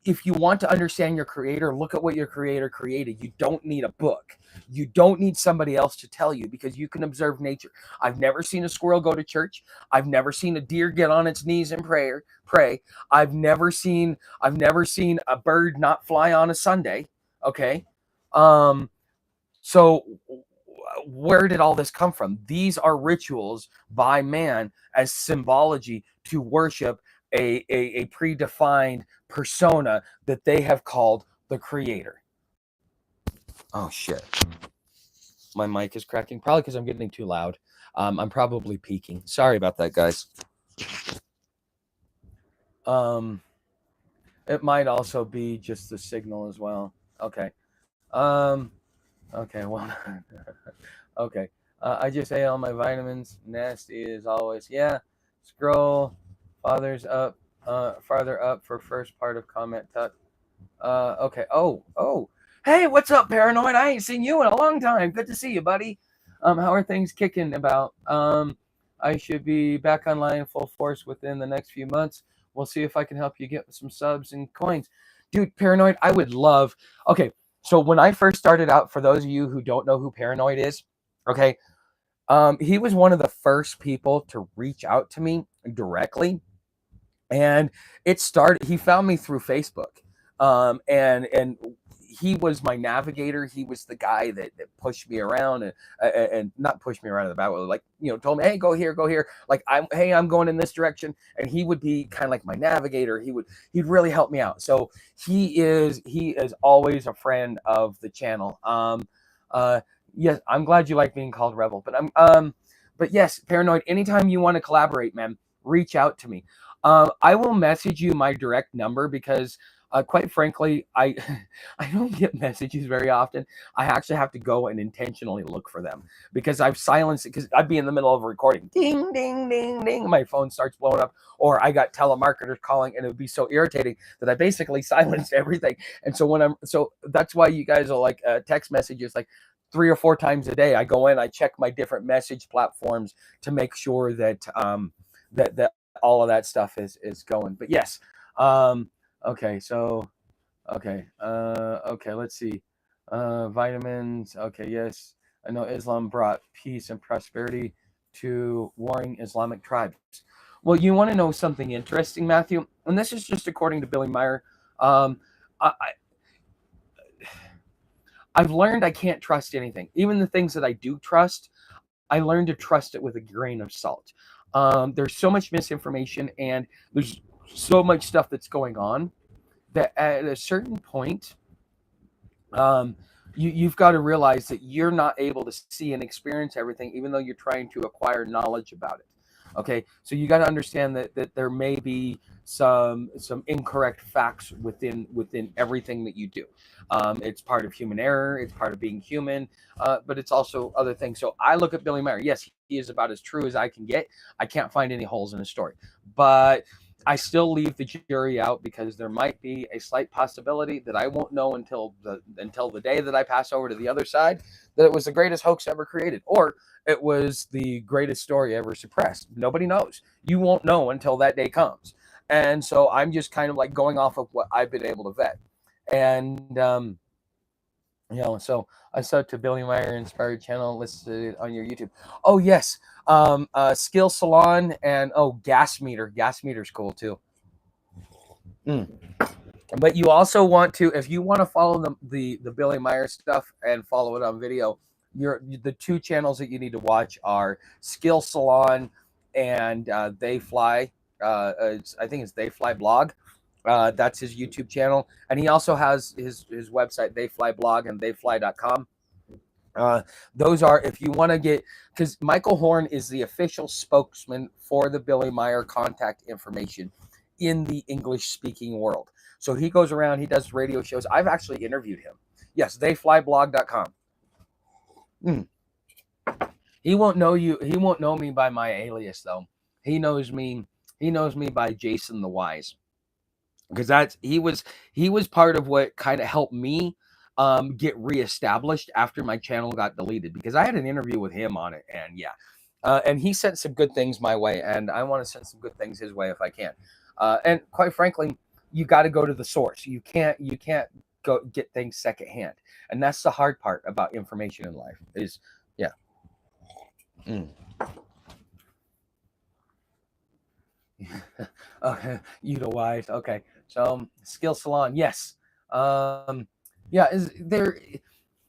if you want to understand your creator, look at what your creator created. You don't need a book. You don't need somebody else to tell you, because you can observe nature. I've never seen a squirrel go to church. I've never seen a deer get on its knees and pray. I've never seen a bird not fly on a Sunday. Okay. So where did all this come from? These are rituals by man as symbology to worship a predefined persona that they have called the creator. Oh shit. My mic is cracking, probably because I'm getting too loud. I'm probably peaking. Sorry about that, guys. It might also be just the signal as well. Okay. Okay, well, okay. I just ate all my vitamins. Nasty as always. Yeah. Scroll farther up for first part of comment. Okay. Oh. Hey, what's up, Paranoid? I ain't seen you in a long time. Good to see you, buddy. How are things kicking about? I should be back online full force within the next few months. We'll see if I can help you get some subs and coins. Dude, Paranoid, I would love. Okay, so when I first started out, for those of you who don't know who Paranoid is, okay, he was one of the first people to reach out to me directly. And it started, he found me through Facebook. And he was my navigator. He was the guy that pushed me around and not pushed me around in the bad way, like, told me, hey, go here. Like, I'm going in this direction. And he would be kind of like my navigator. He'd really help me out. So he is always a friend of the channel. Yes, I'm glad you like being called Rebel, but yes, Paranoid, anytime you want to collaborate, man, reach out to me. I will message you my direct number because, quite frankly, I don't get messages very often. I actually have to go and intentionally look for them because I've silenced it, because I'd be in the middle of a recording. Ding, ding, ding, ding. My phone starts blowing up, or I got telemarketers calling, and it would be so irritating that I basically silenced everything. And so that's why you guys are like text messages like 3 or 4 times a day. I go in, I check my different message platforms to make sure that that all of that stuff is going. But yes, okay, so okay, let's see, vitamins. Okay, yes, I know Islam brought peace and prosperity to warring Islamic tribes. Well, you want to know something interesting, Matthew? And this is just according to Billy Meyer. I've learned I can't trust anything, even the things that I do trust. I learned to trust it with a grain of salt. There's so much misinformation, and there's so much stuff that's going on that at a certain point, you've got to realize that you're not able to see and experience everything, even though you're trying to acquire knowledge about it. Okay, so you got to understand that there may be some incorrect facts within everything that you do. It's part of human error. It's part of being human, but it's also other things. So I look at Billy Meyer. Yes, he is about as true as I can get. I can't find any holes in his story, but I still leave the jury out because there might be a slight possibility that I won't know until the day that I pass over to the other side that it was the greatest hoax ever created, or it was the greatest story ever suppressed. Nobody knows. You won't know until that day comes. And so I'm just kind of like going off of what I've been able to vet. And, so I subscribe to Billy Meyer Inspired channel listed on your YouTube. Oh, yes. Skill Salon and, Gas Meter. Gas Meter's cool too. But you also want to, if you want to follow the Billy Meyer stuff and follow it on video, the 2 channels that you need to watch are Skill Salon and They Fly. I think it's They Fly Blog. That's his YouTube channel, and he also has his website, They Fly Blog and theyfly.com. Those are, if you want to get, because Michael Horn is the official spokesman for the Billy Meyer contact information in the English-speaking world. So he goes around, he does radio shows. I've actually interviewed him. Yes, theyflyblog.com. He won't know you. He won't know me by my alias, though. He knows me by Jason the Wise, because he was part of what kind of helped me get reestablished after my channel got deleted, because I had an interview with him on it, and and he sent some good things my way, and I want to send some good things his way if I can. And quite frankly, you got to go to the source. You can't go get things secondhand, and that's the hard part about information in life. Is yeah. Mm. Okay, utilize. Okay, so skill salon. Yes. Yeah. Is there?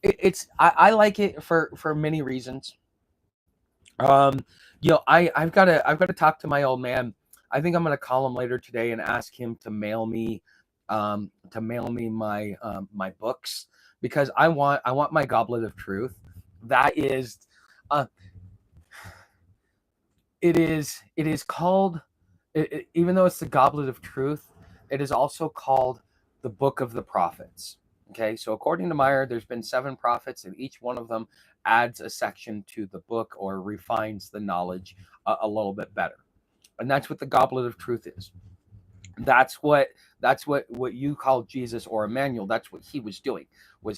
It's I like it for many reasons. Um, I've got to talk to my old man. I think I'm gonna call him later today and ask him to mail me my books, because I want my Goblet of Truth. That is, uh, it is called, even though it's the Goblet of Truth, it is also called the Book of the Prophets. Okay, so according to Meyer, there's been 7 prophets, and each one of them adds a section to the book or refines the knowledge a little bit better. And that's what the Goblet of Truth is. That's what you call Jesus or Emmanuel. That's what he was doing.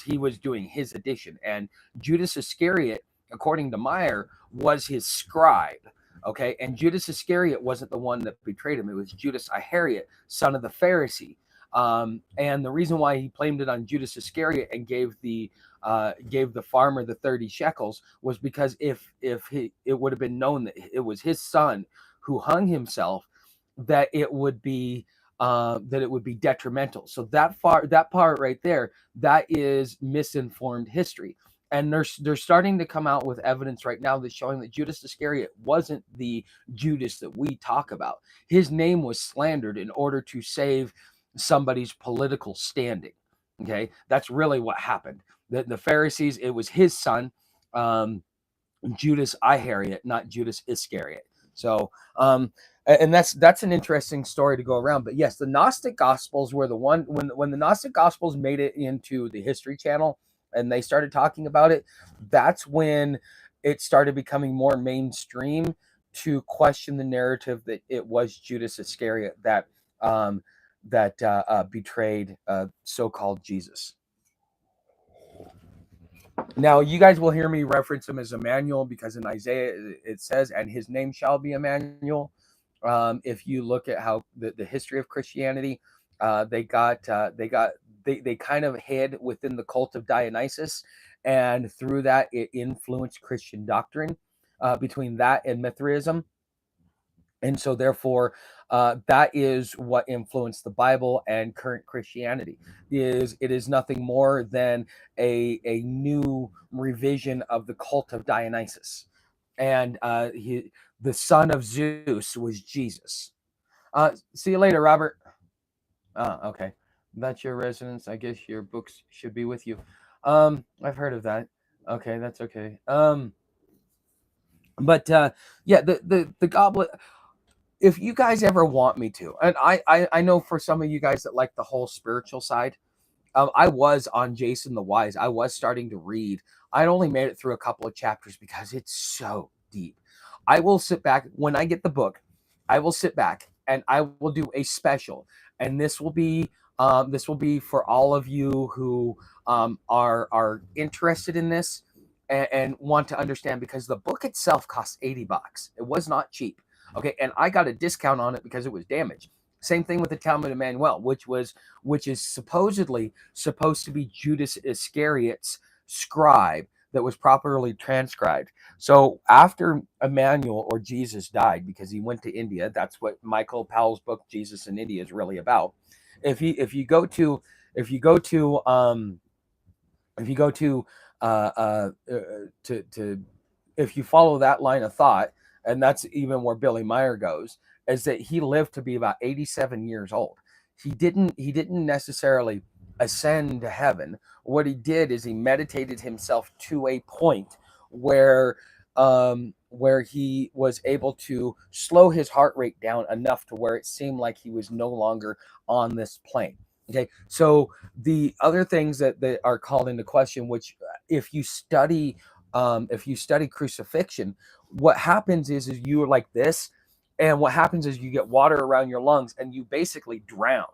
He was doing his addition. And Judas Iscariot, according to Meyer, was his scribe. Okay, and Judas Iscariot wasn't the one that betrayed him. It was Judas Iscariot, son of the Pharisee. And the reason why he blamed it on Judas Iscariot and gave the farmer the 30 shekels was because if it would have been known that it was his son who hung himself, that it would be detrimental. So that part right there, that is misinformed history. And they're starting to come out with evidence right now that's showing that Judas Iscariot wasn't the Judas that we talk about. His name was slandered in order to save somebody's political standing. Okay, that's really what happened. The Pharisees, it was his son, Judas Iscariot, not Judas Iscariot. So, and that's an interesting story to go around. But yes, the Gnostic Gospels were the one when the Gnostic Gospels made it into the History Channel and they started talking about it. That's when it started becoming more mainstream to question the narrative that it was Judas Iscariot that betrayed so-called Jesus. Now, you guys will hear me reference him as Emmanuel because in Isaiah it says, "And his name shall be Emmanuel." If you look at how the history of Christianity, they kind of hid within the cult of Dionysus, and through that it influenced Christian doctrine. Between that and Mithraism, and so therefore that is what influenced the Bible and current Christianity. It is nothing more than a new revision of the cult of Dionysus, and the son of Zeus was Jesus. See you later, Robert. Okay, that's your residence. I guess your books should be with you. I've heard of that. Okay, that's okay. But yeah, the goblet, if you guys ever want me to, and I know for some of you guys that like the whole spiritual side, I was on Jason the Wise. I was starting to read. I'd only made it through a couple of chapters because it's so deep. I will sit back when I get the book. I will sit back and I will do a special, and this will be for all of you who are interested in this and want to understand, because the book itself costs $80. It was not cheap. Okay, and I got a discount on it because it was damaged. Same thing with the Talmud Emmanuel, which is supposedly supposed to be Judas Iscariot's scribe that was properly transcribed. So after Emmanuel or Jesus died, because he went to India, that's what Michael Powell's book Jesus in India is really about. If you go to if you follow that line of thought, and that's even where Billy Meyer goes, is that he lived to be about 87 years old. He didn't necessarily ascend to heaven. What he did is he meditated himself to a point where he was able to slow his heart rate down enough to where it seemed like he was no longer on this plane. Okay, so the other things that are called into question, which if you study crucifixion, what happens is you're like this, and what happens is you get water around your lungs and you basically drowned.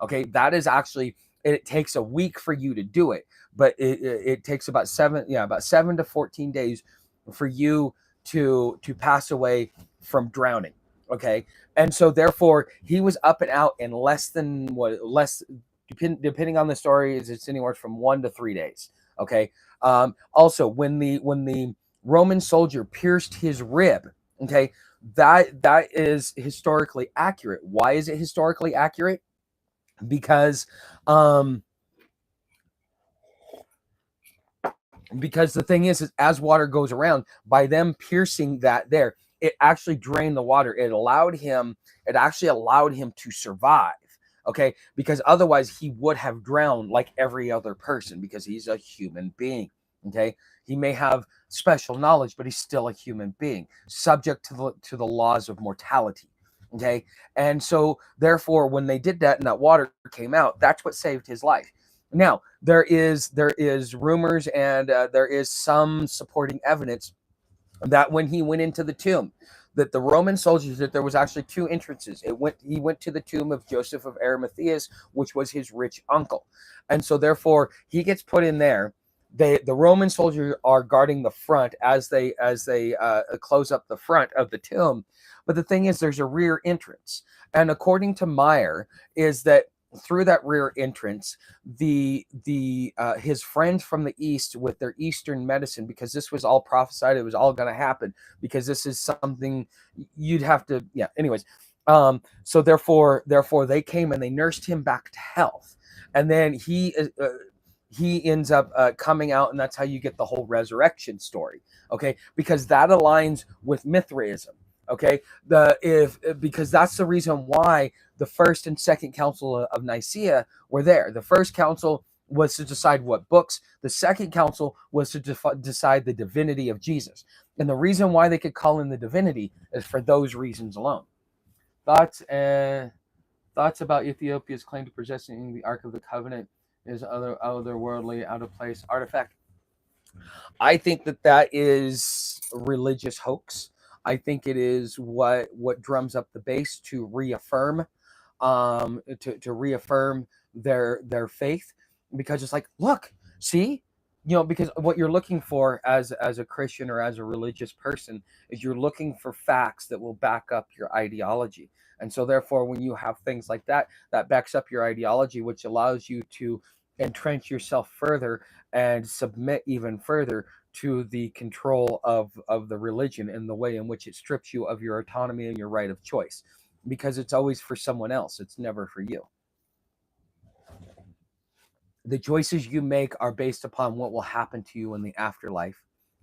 Okay, that is actually, it takes a week for you to do it, but it takes about 7 to 14 days for you to pass away from drowning. Okay, and so therefore he was up and out in less than depending on the story, is it's anywhere from 1 to 3 days. Okay. Also, when the Roman soldier pierced his rib, okay, that is historically accurate. Why is it historically accurate? Because um because the thing is as water goes around, by them piercing that there, it actually drained the water. It actually allowed him to survive. Okay, because otherwise he would have drowned like every other person, because he's a human being. Okay, he may have special knowledge, but he's still a human being subject to the laws of mortality. Okay, and so therefore when they did that and that water came out, that's what saved his life. Now, there is rumors, and there is some supporting evidence that when he went into the tomb, that the Roman soldiers, that there was actually two entrances. He went to the tomb of Joseph of Arimathea, which was his rich uncle, and so therefore he gets put in there. The Roman soldiers are guarding the front as they close up the front of the tomb, but the thing is, there's a rear entrance, and according to Meyer, is that through that rear entrance, the his friends from the east with their eastern medicine, because this was all prophesied, it was all going to happen, because this is something you'd have to, yeah, anyways. So therefore they came and they nursed him back to health, and then he ends up coming out, and that's how you get the whole resurrection story. Okay, because that aligns with Mithraism. Okay, because that's the reason why the first and second council of Nicaea were there. The first council was to decide what books. The second council was to decide the divinity of Jesus. And the reason why they could call him the divinity is for those reasons alone. Thoughts about Ethiopia's claim to possessing the Ark of the Covenant is otherworldly, out of place artifact. I think that is a religious hoax. I think it is what drums up the base to reaffirm their faith, because it's like, look, see, because what you're looking for as a Christian or as a religious person is you're looking for facts that will back up your ideology. And so therefore when you have things like that backs up your ideology, which allows you to entrench yourself further and submit even further to the control of the religion, and the way in which it strips you of your autonomy and your right of choice, because it's always for someone else. It's never for you. The choices you make are based upon what will happen to you in the afterlife,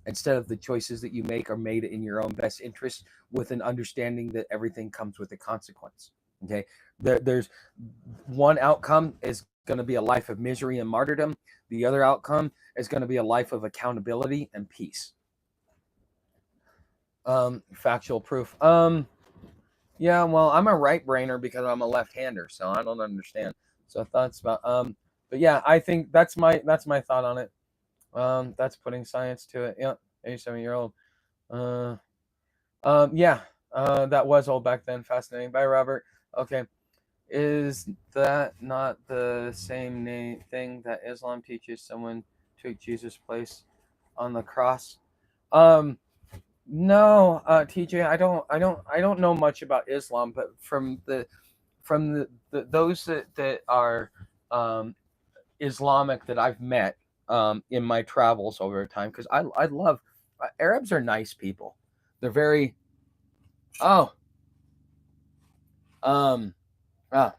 instead of the choices that you make are made in your own best interest, with an understanding that everything comes with a consequence. Okay, there's one outcome is going to be a life of misery and martyrdom. The other outcome is going to be a life of accountability and peace. Factual proof. Yeah, well, I'm a right brainer because I'm a left-hander, so I don't understand. So thoughts about but yeah, I think that's my thought on it. That's putting science to it. Yeah, 87-year-old. Yeah, that was old back then. Fascinating. Bye, Robert. Okay, is that not the same thing that Islam teaches? Someone took Jesus' place on the cross. No, TJ, I don't know much about Islam, but from the those that are Islamic that I've met in my travels over time, because I love Arabs are nice people. They're very oh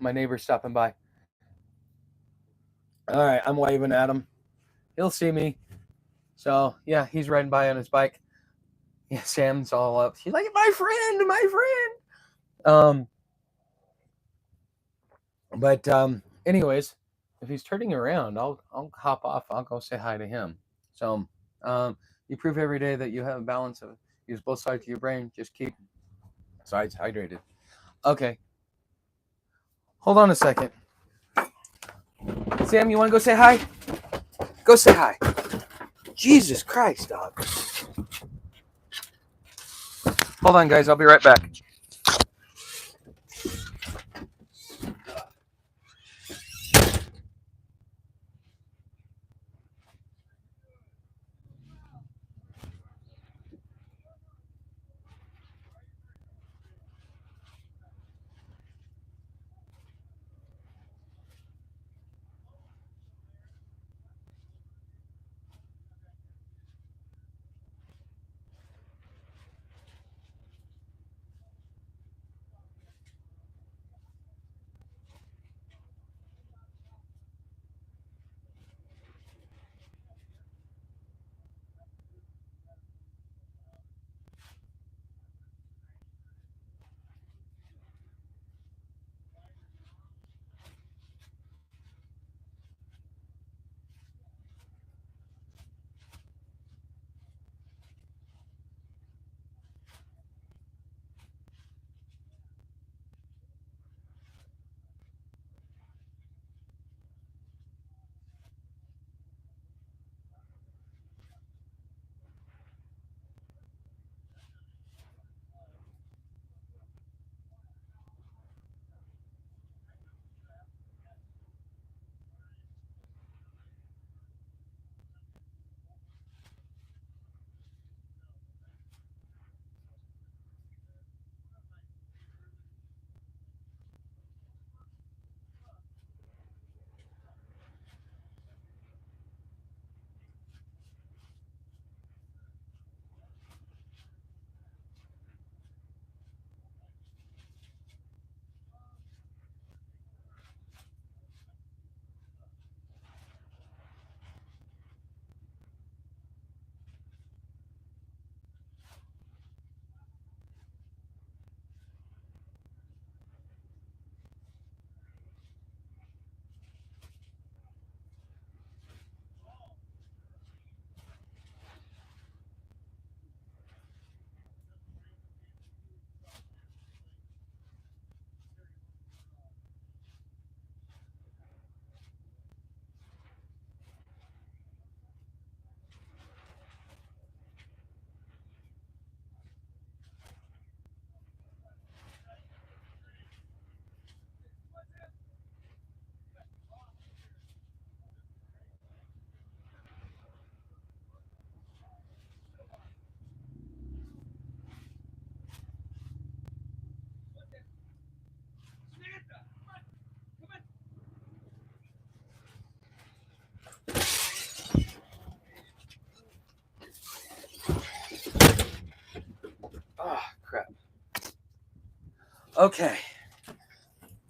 my neighbor's stopping by. All right, I'm waving at him. He'll see me. So yeah, he's riding by on his bike. Yeah, Sam's all up. He's like, my friend. But anyways, if he's turning around, I'll hop off. I'll go say hi to him. So you prove every day that you have a balance of use both sides of your brain. Just keep sides hydrated. Okay. Hold on a second. Sam, you want to go say hi? Go say hi. Jesus Christ, dog. Hold on, guys. I'll be right back. Okay.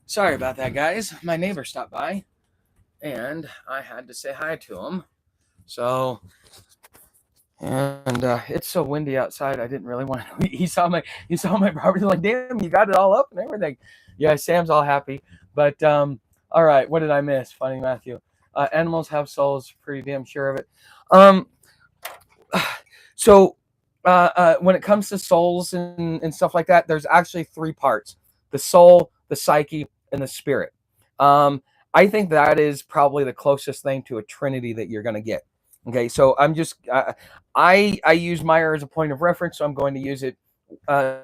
Sorry about that, guys. My neighbor stopped by, and I had to say hi to him. So, and it's so windy outside. I didn't really want to. He saw my property, like, damn, you got it all up and everything. Yeah, Sam's all happy. But all right, what did I miss? Funny Matthew. Animals have souls. Pretty damn sure of it. So when it comes to souls and stuff like that, there's actually three parts: the soul, the psyche, and the spirit. I think that is probably the closest thing to a trinity that you're going to get. Okay, so I'm just I use Meyer as a point of reference, so I'm going to use it.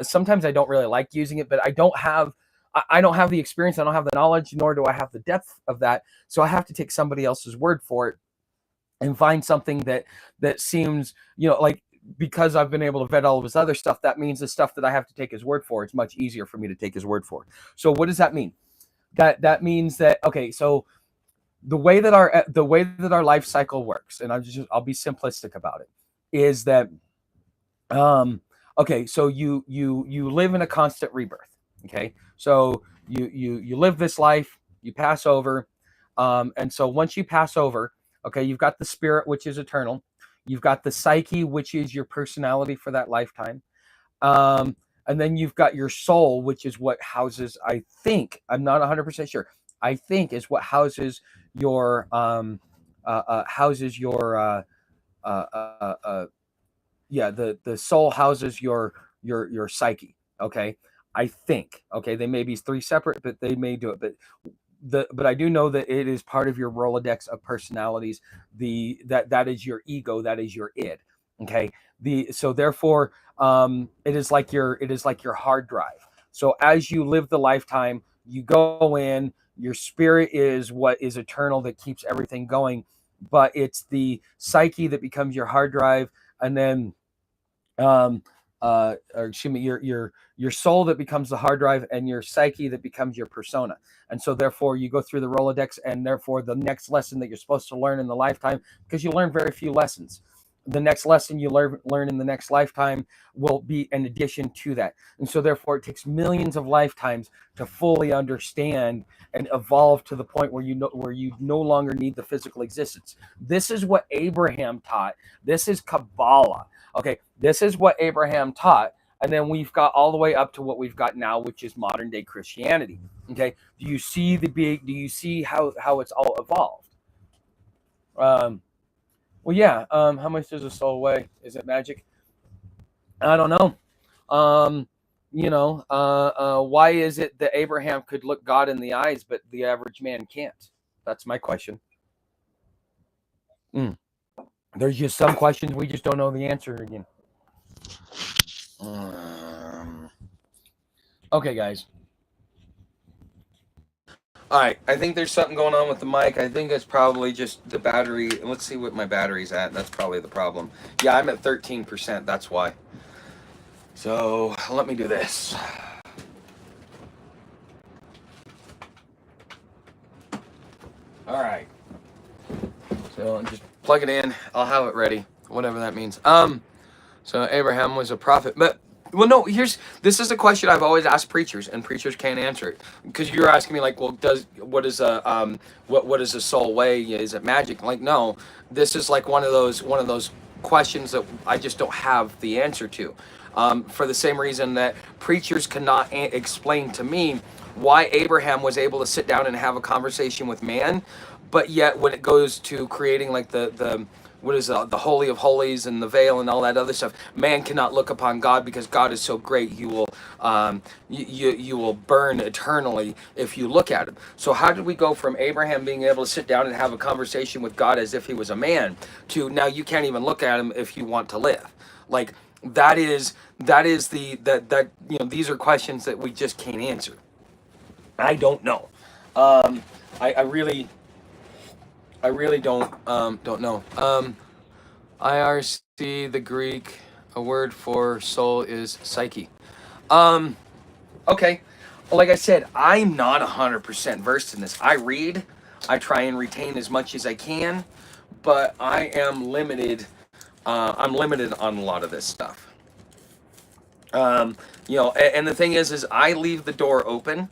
Sometimes I don't really like using it, but I don't have the experience, I don't have the knowledge, nor do I have the depth of that. So I have to take somebody else's word for it and find something that seems, like, because I've been able to vet all of his other stuff, that means the stuff that I have to take his word for, it's much easier for me to take his word for. So what does that mean? That means that, okay, so the way that our life cycle works, and I'll be simplistic about it, is that okay, so you live in a constant rebirth. Okay, so you live this life, you pass over, and so once you pass over, okay, you've got the spirit, which is eternal. You've got the psyche, which is your personality for that lifetime. And then you've got your soul, which is what houses, I think, I'm not 100% sure, I think is what houses your the soul houses your psyche. Okay, I think. Okay, they may be three separate, but they may do it. But I do know that it is part of your Rolodex of personalities. That is your ego. That is your id. Okay. So therefore, it is like your hard drive. So as you live the lifetime, you go in. Your spirit is what is eternal, that keeps everything going. But it's the psyche that becomes your hard drive, and then or excuse me, your soul that becomes the hard drive, and your psyche that becomes your persona. And so therefore you go through the Rolodex, and therefore the next lesson that you're supposed to learn in the lifetime, because you learn very few lessons, the next lesson you learn in the next lifetime will be in addition to that. And so therefore it takes millions of lifetimes to fully understand and evolve to the point where you no longer need the physical existence. This is what Abraham taught. This is Kabbalah. Okay, this is what Abraham taught, and then we've got all the way up to what we've got now, which is modern day Christianity. Okay, do you see how it's all evolved? Well, yeah. How much does a soul weigh? Is it magic? I don't know. Why is it that Abraham could look God in the eyes, but the average man can't? That's my question. There's just some questions we just don't know the answer again. Okay, guys. All right, I think there's something going on with the mic. I think it's probably just the battery. Let's see what my battery's at. That's probably the problem. Yeah, I'm at 13%. That's why. So let me do this. All right. So just plug it in. I'll have it ready, whatever that means. So Abraham was a prophet, but well, no. This is a question I've always asked preachers, and preachers can't answer it, because you're asking me, like, well, what does a soul weigh? Is it magic? Like, no. This is like one of those questions that I just don't have the answer to, for the same reason that preachers cannot explain to me why Abraham was able to sit down and have a conversation with man, but yet when it goes to creating like the what is the Holy of Holies and the veil and all that other stuff, man cannot look upon God because God is so great. You will burn eternally if you look at him. So how did we go from Abraham being able to sit down and have a conversation with God as if he was a man, to now you can't even look at him if you want to live? Like, these are questions that we just can't answer. I don't know. I really don't know. IRC, the Greek, a word for soul is psyche. Okay. Like I said, I'm not 100% versed in this. I read, I try and retain as much as I can, but I am limited. I'm limited on a lot of this stuff. You know, and the thing is I leave the door open.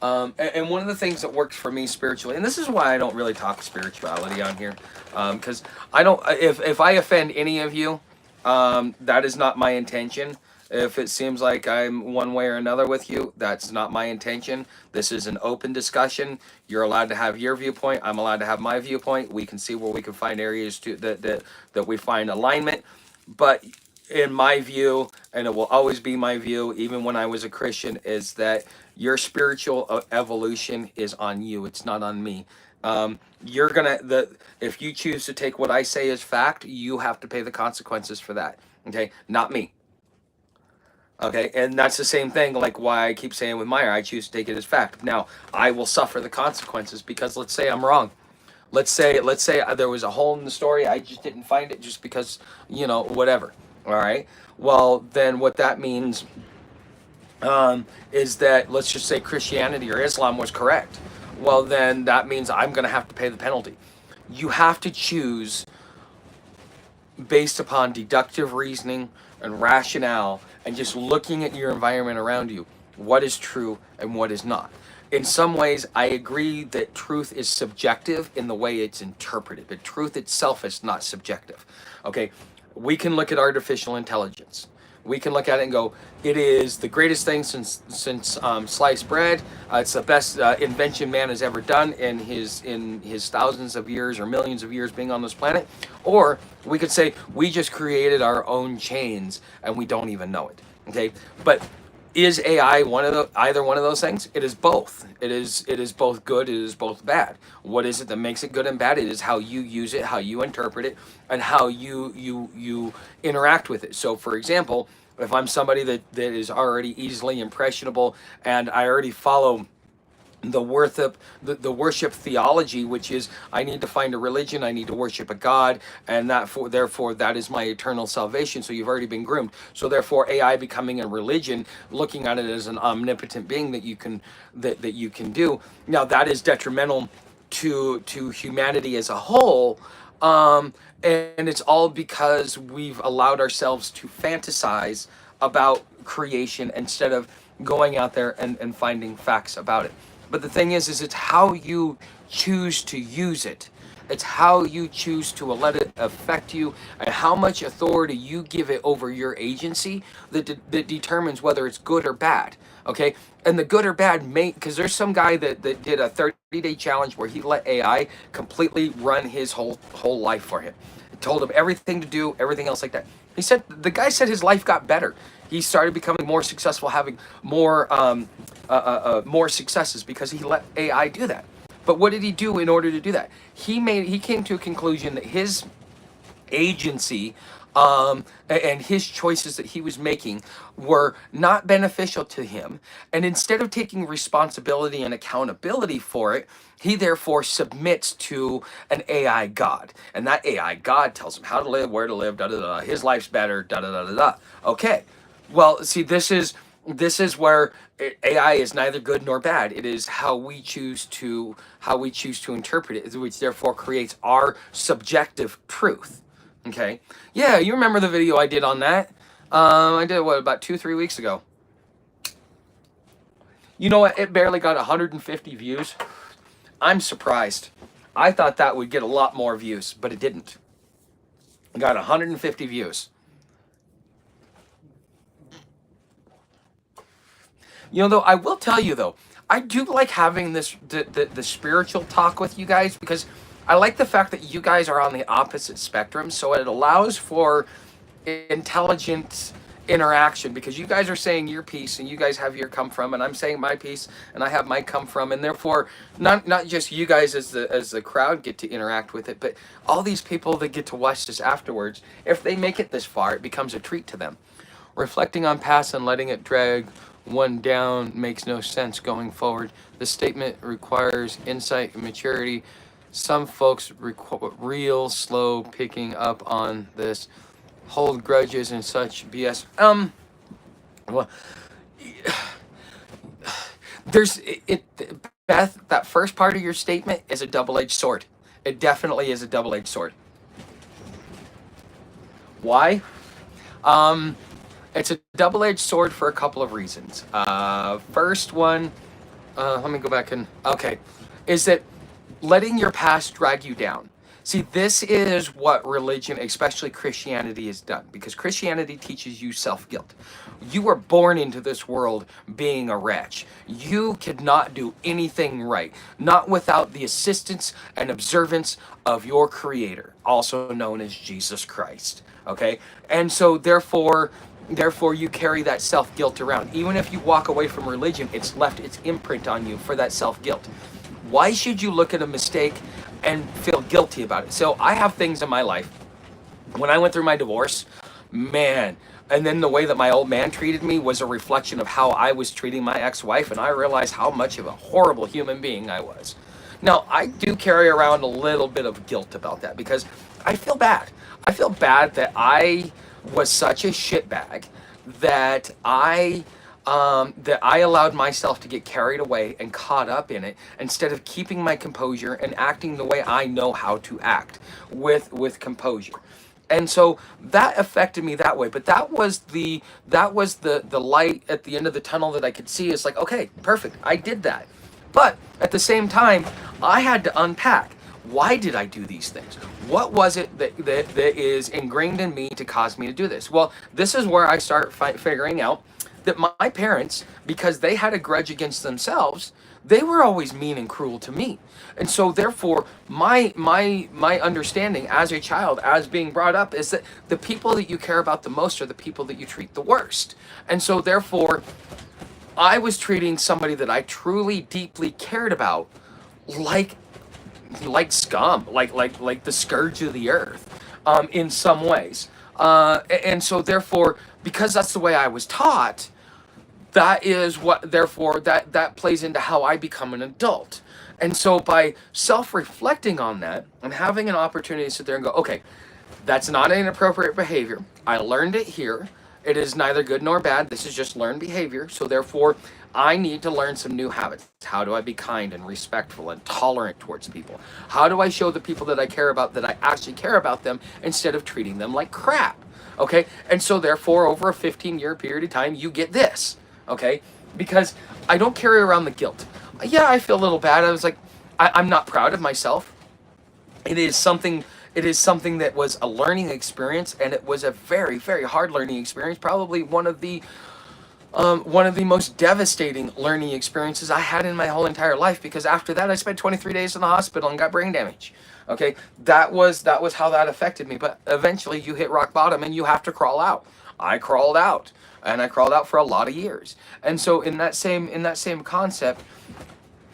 And one of the things that works for me spiritually, and this is why I don't really talk spirituality on here, because I don't, if I offend any of you, that is not my intention. If it seems like I'm one way or another with you, that's not my intention. This is an open discussion. You're allowed to have your viewpoint. I'm allowed to have my viewpoint. We can see where we can find areas to that we find alignment. But in my view, and it will always be my view, even when I was a Christian, is that your spiritual evolution is on you. It's not on me. You're gonna if you choose to take what I say as fact, you have to pay the consequences for that. Okay, not me. Okay, and that's the same thing, like why I keep saying with Meyer, I choose to take it as fact. Now, I will suffer the consequences because let's say I'm wrong. Let's say there was a hole in the story, I just didn't find it just because, you know, whatever. All right. Well, then what that means is that, let's just say Christianity or Islam was correct. Well, then that means I'm going to have to pay the penalty. You have to choose based upon deductive reasoning and rationale and just looking at your environment around you, what is true and what is not. In some ways, I agree that truth is subjective in the way it's interpreted, but truth itself is not subjective. Okay, we can look at artificial intelligence. We can look at it and go, it is the greatest thing since sliced bread. It's the best invention man has ever done in his thousands of years or millions of years being on this planet. Or we could say we just created our own chains and we don't even know it. Okay, but is AI either one of those things? It is both. It is both good. It is both bad. What is it that makes it good and bad? It is how you use it, how you interpret it, and how you interact with it. So, for example, if I'm somebody that is already easily impressionable and I already follow the worship theology, which is I need to find a religion, I need to worship a God, and therefore that is my eternal salvation. So you've already been groomed. So therefore AI becoming a religion, looking at it as an omnipotent being that you can do. Now that is detrimental to humanity as a whole. And it's all because we've allowed ourselves to fantasize about creation instead of going out there and finding facts about it. But the thing is it's how you choose to use it. It's how you choose to let it affect you and how much authority you give it over your agency that determines whether it's good or bad. Okay? And the good or bad may, because there's some guy that did a 30-day challenge where he let AI completely run his whole life for him. It told him everything to do, everything else like that. He said, the guy said his life got better. He started becoming more successful, having more successes because he let AI do that. But what did he do in order to do that? He came to a conclusion that his agency and his choices that he was making were not beneficial to him. And instead of taking responsibility and accountability for it, he therefore submits to an AI God. And that AI God tells him how to live, where to live, da da da. His life's better, da da da da da. Okay. Well, see, this is where AI is neither good nor bad. It is how we choose to interpret it, which therefore creates our subjective truth. Okay. Yeah, you remember the video I did on that? I did what, about 2-3 weeks ago. You know what? It barely got 150 views. I'm surprised. I thought that would get a lot more views, but it didn't. It got 150 views. You know, though, I will tell you, though, I do like having the spiritual talk with you guys because I like the fact that you guys are on the opposite spectrum, so it allows for intelligent interaction because you guys are saying your piece and you guys have your come from, and I'm saying my piece and I have my come from, and therefore not just you guys as the crowd get to interact with it, but all these people that get to watch this afterwards, if they make it this far, it becomes a treat to them. Reflecting on past and letting it drag one down makes no sense going forward. The statement requires insight and maturity. Some folks real slow picking up on this. Hold grudges and such BS. Well, there's it, Beth. That first part of your statement is a double-edged sword. It definitely is a double-edged sword. Why? It's a double-edged sword for a couple of reasons. First one, let me go back and, okay, is that letting your past drag you down. See, this is what religion, especially Christianity, has done, because Christianity teaches you self-guilt. You were born into this world being a wretch. You could not do anything right, not without the assistance and observance of your Creator, also known as Jesus Christ. Okay? And so therefore you carry that self-guilt around. Even if you walk away from religion, it's left its imprint on you for that self-guilt. Why should you look at a mistake and feel guilty about it? So I have things in my life. When I went through my divorce, man, and then the way that my old man treated me was a reflection of how I was treating my ex-wife, and I realized how much of a horrible human being I was. Now, I do carry around a little bit of guilt about that because I feel bad. I feel bad that I was such a shitbag that I allowed myself to get carried away and caught up in it instead of keeping my composure and acting the way I know how to act with composure. And so that affected me that way. But that was the light at the end of the tunnel that I could see. It's like, okay, perfect, I did that. But at the same time, I had to unpack. Why did I do these things? What was it that is ingrained in me to cause me to do this? Well, this is where I start figuring out that my parents, because they had a grudge against themselves, they were always mean and cruel to me. And so therefore, my understanding as a child, as being brought up, is that the people that you care about the most are the people that you treat the worst. And so therefore, I was treating somebody that I truly, deeply cared about like scum, like the scourge of the earth, in some ways. And so therefore, because that's the way I was taught, that is what, therefore, that plays into how I become an adult. And so by self-reflecting on that and having an opportunity to sit there and go, okay, that's not inappropriate behavior. I learned it here. It is neither good nor bad. This is just learned behavior. So therefore, I need to learn some new habits. How do I be kind and respectful and tolerant towards people? How do I show the people that I care about that I actually care about them instead of treating them like crap? Okay, and so therefore, over a 15-year period of time, you get this. Okay, because I don't carry around the guilt. Yeah, I feel a little bad. I was like, I'm not proud of myself. It is something that was a learning experience, and it was a very, very hard learning experience. Probably one of the most devastating learning experiences I had in my whole entire life, because after that I spent 23 days in the hospital and got brain damage. Okay, that was how that affected me. But eventually you hit rock bottom and you have to crawl out. I crawled out, and I crawled out for a lot of years. And so in that same concept,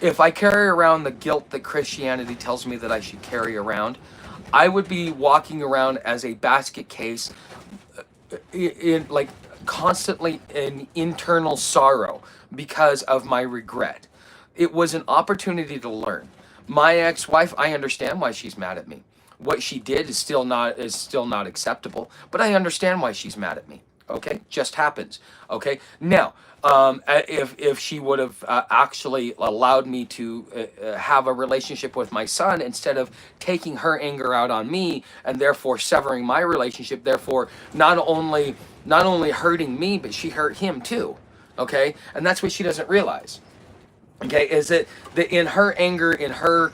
if I carry around the guilt that Christianity tells me that I should carry around, I would be walking around as a basket case, in like constantly in internal sorrow because of my regret. It was an opportunity to learn. My ex-wife, I understand why she's mad at me. What she did is still not acceptable, but I understand why she's mad at me. Okay, just happens. Okay, now if she would have actually allowed me to have a relationship with my son instead of taking her anger out on me and therefore severing my relationship, therefore not only hurting me, but she hurt him too. Okay, and that's what she doesn't realize. Okay, is that in her anger, in her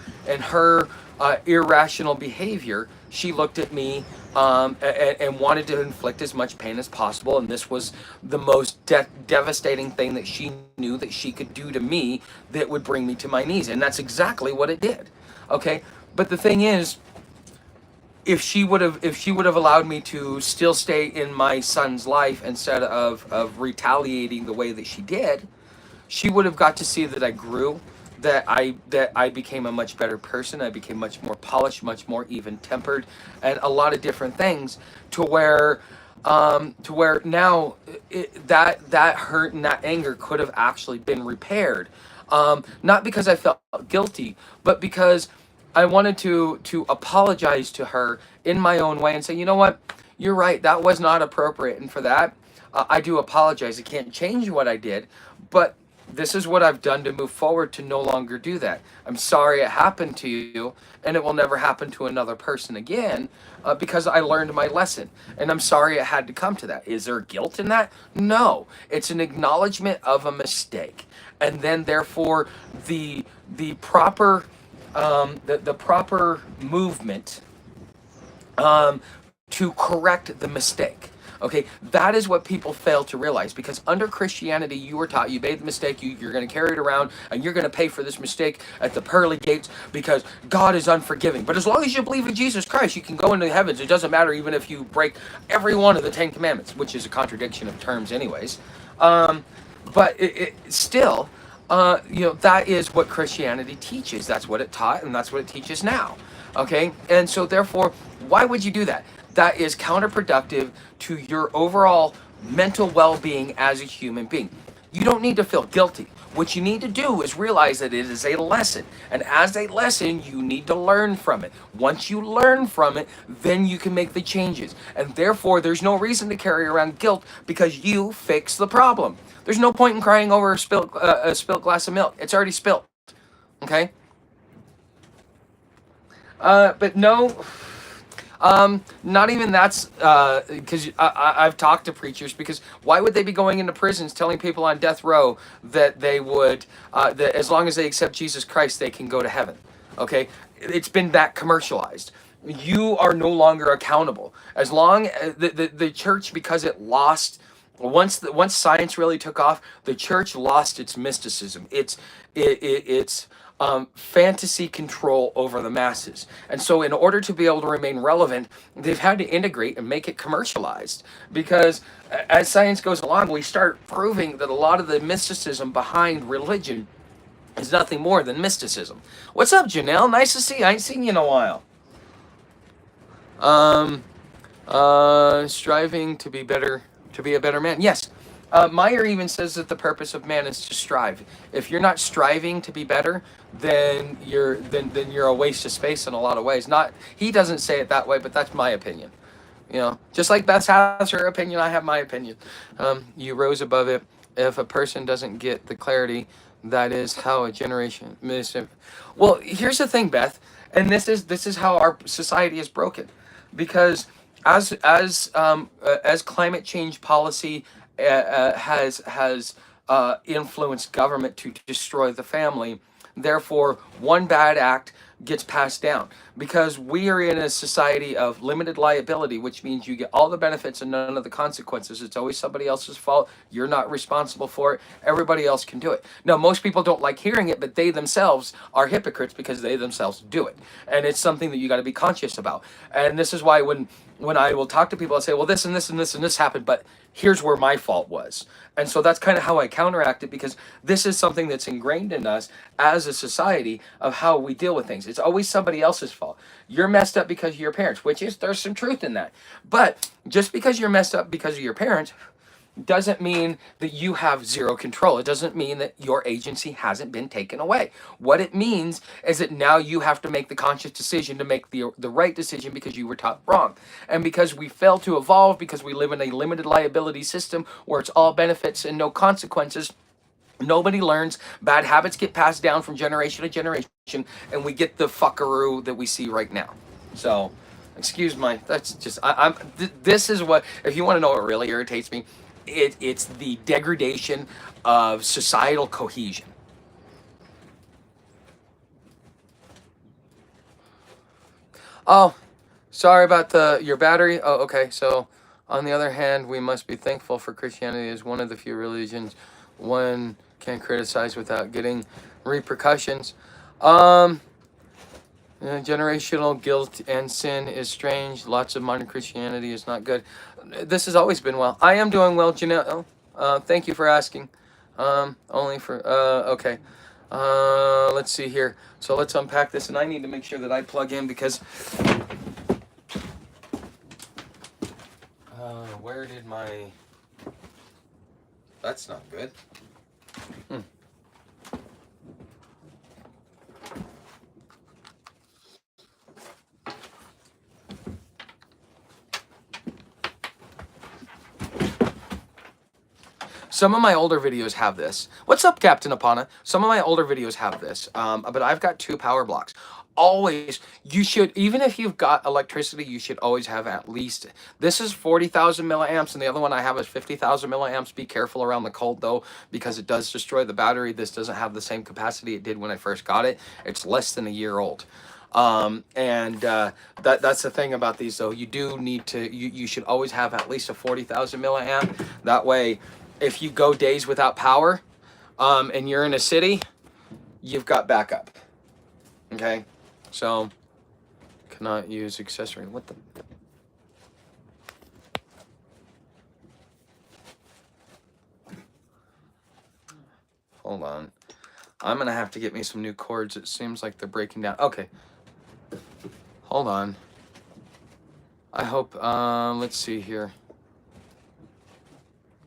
irrational behavior, she looked at me and wanted to inflict as much pain as possible, and this was the most devastating thing that she knew that she could do to me that would bring me to my knees, and that's exactly what it did. Okay, but the thing is, if she would have allowed me to still stay in my son's life instead of retaliating the way that she did, she would have got to see that I grew, that I became a much better person. I became much more polished, much more even-tempered, and a lot of different things to where now that hurt and that anger could have actually been repaired. Not because I felt guilty, but because I wanted to apologize to her in my own way and say, you know what, you're right, that was not appropriate, and for that, I do apologize. I can't change what I did, but this is what I've done to move forward to no longer do that. I'm sorry it happened to you, and it will never happen to another person again, because I learned my lesson. And I'm sorry it had to come to that. Is there guilt in that? No. It's an acknowledgement of a mistake. And then therefore the proper the proper movement to correct the mistake. Okay, that is what people fail to realize, because under Christianity, you were taught you made the mistake, you're going to carry it around, and you're going to pay for this mistake at the pearly gates because God is unforgiving. But as long as you believe in Jesus Christ, you can go into the heavens. It doesn't matter even if you break every one of the 10 commandments, which is a contradiction of terms anyways. But it still, that is what Christianity teaches. That's what it taught, and that's what it teaches now. Okay, and so therefore, why would you do that? That is counterproductive to your overall mental well-being as a human being. You don't need to feel guilty. What you need to do is realize that it is a lesson. And as a lesson, you need to learn from it. Once you learn from it, then you can make the changes. And therefore, there's no reason to carry around guilt, because you fix the problem. There's no point in crying over a spilt glass of milk. It's already spilt. Okay? But no... not even that's, because I've talked to preachers, because why would they be going into prisons telling people on death row that they would, that as long as they accept Jesus Christ, they can go to heaven? Okay? It's been that commercialized. You are no longer accountable. As long as the church, because it lost, once science really took off, the church lost its mysticism. It's fantasy control over the masses. And so in order to be able to remain relevant, they've had to integrate and make it commercialized, because as science goes along, we start proving that a lot of the mysticism behind religion is nothing more than mysticism. What's up, Janelle? Nice to see you. I ain't seen you in a while. Striving to be better, to be a better man. Yes. Meyer even says that the purpose of man is to strive. If you're not striving to be better, then you're a waste of space in a lot of ways. Not, he doesn't say it that way, but that's my opinion. Just like Beth has her opinion, I have my opinion. You rose above it. If a person doesn't get the clarity, that is how a generation. Well, here's the thing, Beth, and this is how our society is broken, because as climate change policy has influenced government to destroy the family. Therefore, one bad act gets passed down, because we are in a society of limited liability, which means you get all the benefits and none of the consequences. It's always somebody else's fault. You're not responsible for it. Everybody else can do it. Now, most people don't like hearing it, but they themselves are hypocrites because they themselves do it. And it's something that you got to be conscious about. And this is why when I will talk to people, I'll say, well, this and this and this and this happened, but here's where my fault was. And so that's kind of how I counteract it, because this is something that's ingrained in us as a society of how we deal with things. It's always somebody else's fault. You're messed up because of your parents, which is, there's some truth in that. But just because you're messed up because of your parents doesn't mean that you have zero control. It doesn't mean that your agency hasn't been taken away. What it means is that now you have to make the conscious decision to make the right decision, because you were taught wrong. And because we fail to evolve, because we live in a limited liability system where it's all benefits and no consequences, nobody learns. Bad habits get passed down from generation to generation, and we get the fuckaroo that we see right now. So, excuse my, that's just, this is what, if you want to know what really irritates me, it's the degradation of societal cohesion. Oh, sorry about your battery. Oh, okay. So, on the other hand, we must be thankful for Christianity as one of the few religions one can criticize without getting repercussions. Generational guilt and sin is strange. Lots of modern Christianity is not good. This has always been well. I am doing well, Janelle. Thank you for asking. Okay. Let's see here. So let's unpack this, and I need to make sure that I plug in, because where did my... That's not good. Some of my older videos have this. What's up, Captain Apana? Some of my older videos have this, but I've got 2 power blocks. Always, you should, even if you've got electricity, you should always have at least, this is 40,000 milliamps, and the other one I have is 50,000 milliamps. Be careful around the cold though, because it does destroy the battery. This doesn't have the same capacity it did when I first got it. It's less than a year old. That's the thing about these though. You do need to, you should always have at least a 40,000 milliamp. That way, if you go days without power, and you're in a city, you've got backup. Okay, so cannot use accessory. What the? Hold on. I'm gonna have to get me some new cords. It seems like they're breaking down. Okay. Hold on. I hope, let's see here.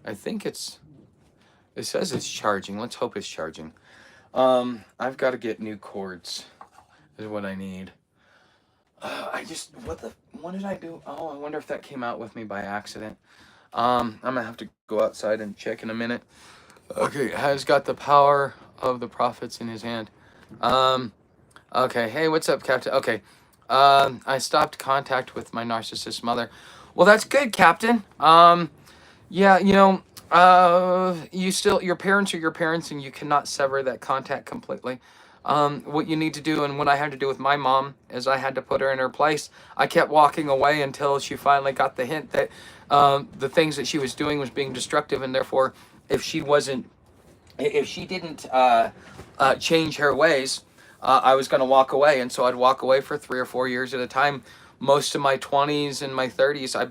I think it says it's charging. Let's hope it's charging. I've got to get new cords is what I need. What did I do? Oh, I wonder if that came out with me by accident. I'm gonna have to go outside and check in a minute. Okay, has got the power of the prophets in his hand. Okay, hey, what's up, Captain? Okay, I stopped contact with my narcissist mother. Well, that's good, Captain. Yeah, you know, your parents are your parents, and you cannot sever that contact completely. What you need to do, and what I had to do with my mom, is I had to put her in her place. I kept walking away until she finally got the hint that the things that she was doing was being destructive, and therefore, if she didn't change her ways, I was going to walk away. And so I'd walk away for 3 or 4 years at a time. Most of my 20s and my 30s, I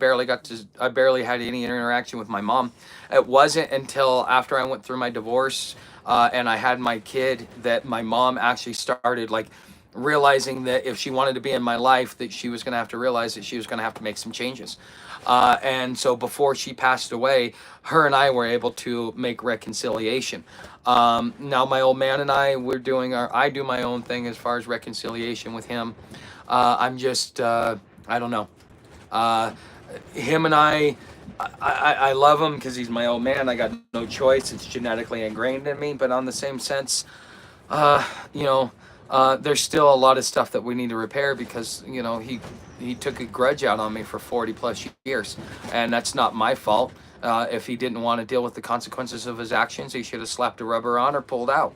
barely had any interaction with my mom. It wasn't until after I went through my divorce and I had my kid that my mom actually started like realizing that if she wanted to be in my life, that she was going to have to realize that she was going to have to make some changes. And so before she passed away, her and I were able to make reconciliation. Now my old man and I, I do my own thing as far as reconciliation with him. I'm just, I don't know. Him and I love him because he's my old man. I got no choice. It's genetically ingrained in me. But on the same sense, you know, there's still a lot of stuff that we need to repair because, you know, he took a grudge out on me for 40 plus years, and that's not my fault. If he didn't want to deal with the consequences of his actions, he should have slapped a rubber on or pulled out.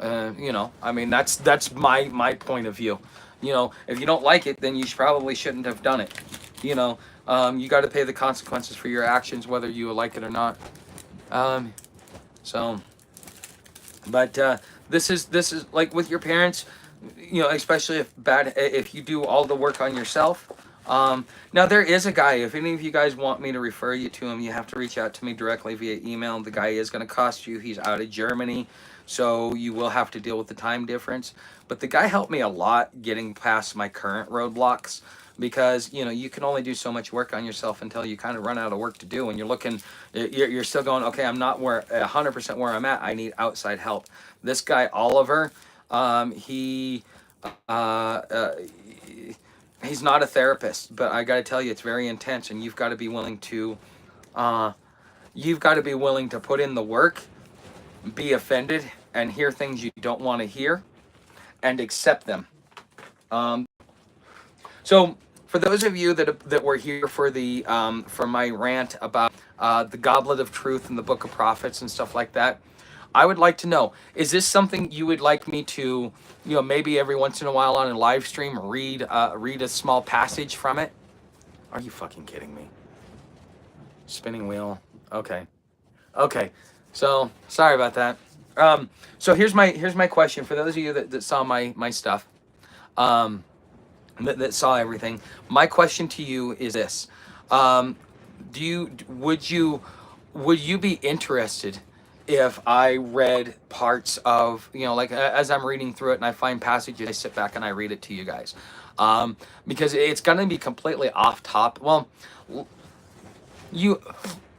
You know, I mean, that's my point of view. You know, if you don't like it, then you probably shouldn't have done it. You know, you got to pay the consequences for your actions, whether you like it or not. This is like with your parents, you know, especially if you do all the work on yourself. Now there is a guy, if any of you guys want me to refer you to him, you have to reach out to me directly via email. The guy is going to cost you. He's out of Germany, so you will have to deal with the time difference. But the guy helped me a lot getting past my current roadblocks, because, you know, you can only do so much work on yourself until you kind of run out of work to do, and you're still going, okay, I'm not 100% where I'm at. I need outside help. This guy, Oliver, he's not a therapist, but I got to tell you, it's very intense, and you've got to be willing to put in the work, be offended, and hear things you don't want to hear, and accept them. So for those of you that were here for for my rant about the Goblet of Truth and the Book of Prophets and stuff like that, I would like to know, is this something you would like me to, you know, maybe every once in a while on a live stream read a small passage from it? Are you fucking kidding me? Spinning wheel. Okay. So sorry about that. So here's my question for those of you that saw my stuff, that saw everything. My question to you is this: would you be interested if I read parts of, you know, like as I'm reading through it and I find passages, I sit back and I read it to you guys, because it's going to be completely off top. Well,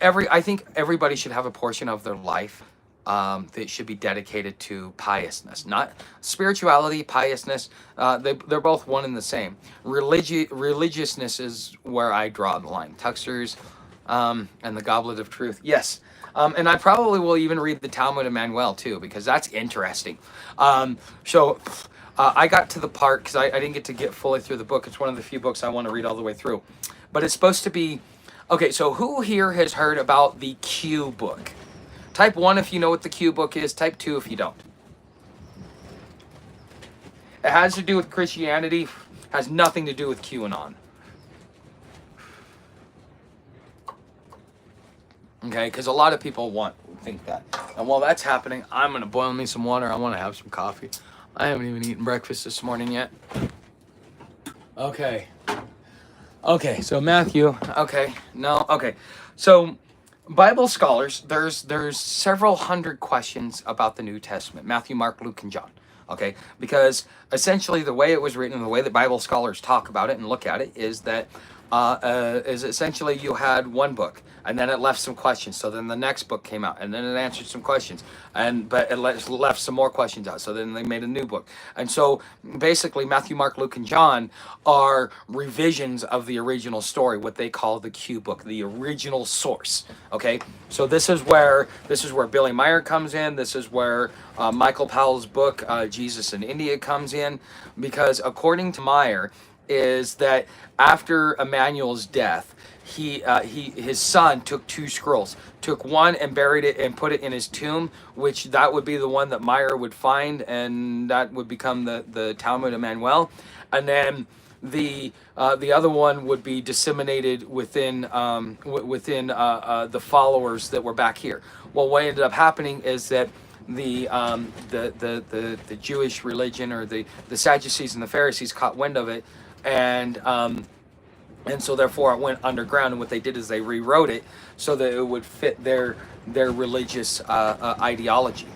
I think everybody should have a portion of their life that should be dedicated to piousness, not spirituality. Piousness, they're both one and the same. Religiousness is where I draw the line. Tuxers, and the Goblet of Truth. Yes. And I probably will even read the Talmud of Manuel too, because that's interesting. I got to the part, because I didn't get fully through the book. It's one of the few books I want to read all the way through. But it's supposed to be, okay, so who here has heard about the Q book? Type 1 if you know what the Q book is. Type 2 if you don't. It has to do with Christianity. Has nothing to do with QAnon. Okay, because a lot of people think that. And while that's happening, I'm going to boil me some water. I want to have some coffee. I haven't even eaten breakfast this morning yet. Okay. Okay, so Matthew. Okay, no, okay. So Bible scholars, there's several hundred questions about the New Testament. Matthew, Mark, Luke, and John. Okay, because essentially the way it was written, the way that Bible scholars talk about it and look at it is that is essentially you had one book and then it left some questions. So then the next book came out and then it answered some questions, but it left some more questions out. So then they made a new book. And so basically Matthew, Mark, Luke, and John are revisions of the original story, what they call the Q book, the original source. Okay, so this is where Billy Meyer comes in. This is where Michael Powell's book Jesus in India comes in, because according to Meyer, is that after Emmanuel's death, his son took 2 scrolls, took one and buried it and put it in his tomb, which that would be the one that Meyer would find, and that would become the Talmud of Manuel, and then the other one would be disseminated within the followers that were back here. Well, what ended up happening is that the Jewish religion, or the Sadducees and the Pharisees, caught wind of it, and so therefore it went underground. And what they did is they rewrote it so that it would fit their religious ideology.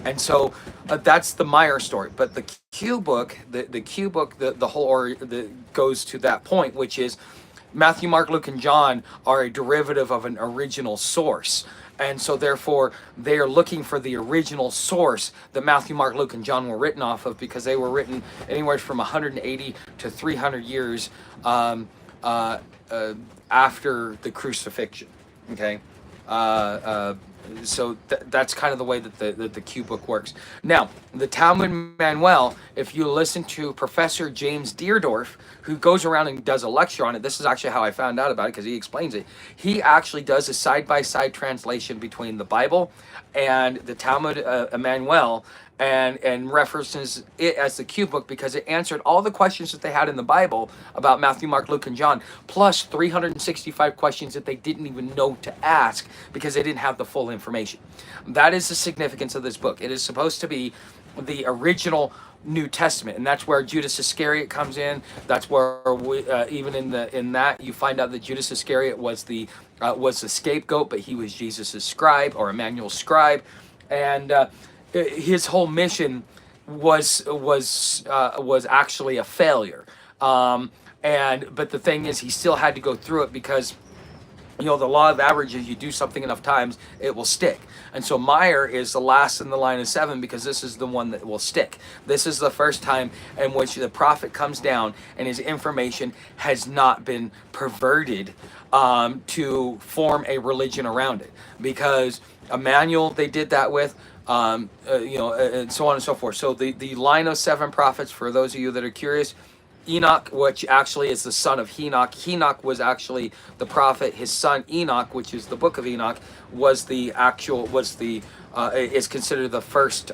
And so that's the Meyer story. But the Q book, the whole goes to that point, which is Matthew, Mark, Luke, and John are a derivative of an original source. And so therefore they are looking for the original source that Matthew, Mark, Luke, and John were written off of, because they were written anywhere from 180 to 300 years after the crucifixion. Okay, so that's kind of the way that the Q book works. Now, the Talmud Manuel, if you listen to Professor James Deardorff, who goes around and does a lecture on it, this is actually how I found out about it, because he explains it. He actually does a side-by-side translation between the Bible and the Talmud Manuel, and references it as the Q book, because it answered all the questions that they had in the Bible about Matthew, Mark, Luke, and John, plus 365 questions that they didn't even know to ask because they didn't have the full information. That is the significance of this book. It is supposed to be the original New Testament, and that's where Judas Iscariot comes in. That's where even in that you find out that Judas Iscariot was the scapegoat, but he was Jesus's scribe, or Emmanuel's scribe, and his whole mission was actually a failure. But the thing is, he still had to go through it, because the law of averages, you do something enough times, it will stick. And so Meyer is the last in the line of 7, because this is the one that will stick. This is the first time in which the prophet comes down and his information has not been perverted to form a religion around it. Because Emmanuel, they did that with, and so on and so forth. So the line of 7 prophets, for those of you that are curious, Enoch, which actually is the son of Enoch. Enoch was actually the prophet. His son Enoch, which is the book of Enoch, is considered the first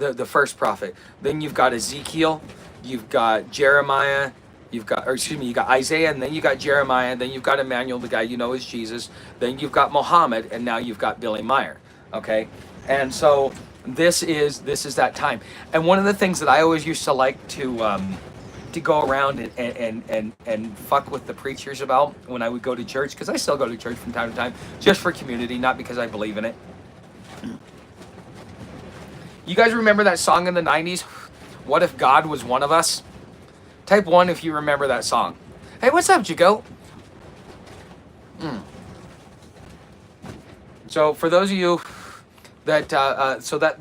the first prophet. Then you've got Ezekiel, you've got Jeremiah, you got Isaiah, and then you got Jeremiah, and then you've got Emmanuel, the guy you know is Jesus. Then you've got Muhammad, and now you've got Billy Meyer. Okay, and so this is that time. And one of the things that I always used to like to go around and fuck with the preachers about when I would go to church, because I still go to church from time to time, just for community, not because I believe in it. You guys remember that song in the 90s? What If God Was One of Us? Type 1 if you remember that song. Hey, what's up, Jago? So for those of you that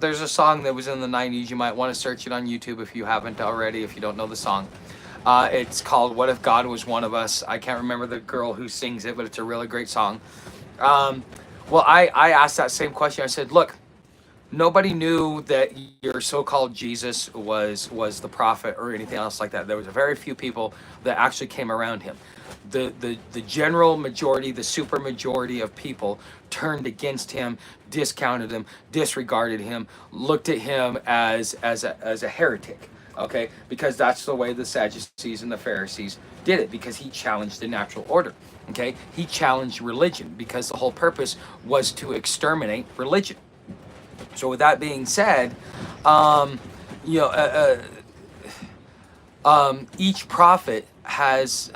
there's a song that was in the 90s, you might want to search it on YouTube if you haven't already, if you don't know the song. It's called "What If God Was One of Us." I can't remember the girl who sings it, but it's a really great song. Um, well, I asked that same question. I said, look, nobody knew that your so-called Jesus was the prophet or anything else like that. There was a very few people that actually came around him. The general majority, the super majority of people turned against him, discounted him, disregarded him, looked at him as a heretic. Okay, because that's the way the Sadducees and the Pharisees did it, because he challenged the natural order. Okay, he challenged religion because the whole purpose was to exterminate religion. So with that being said, um, you know, each prophet has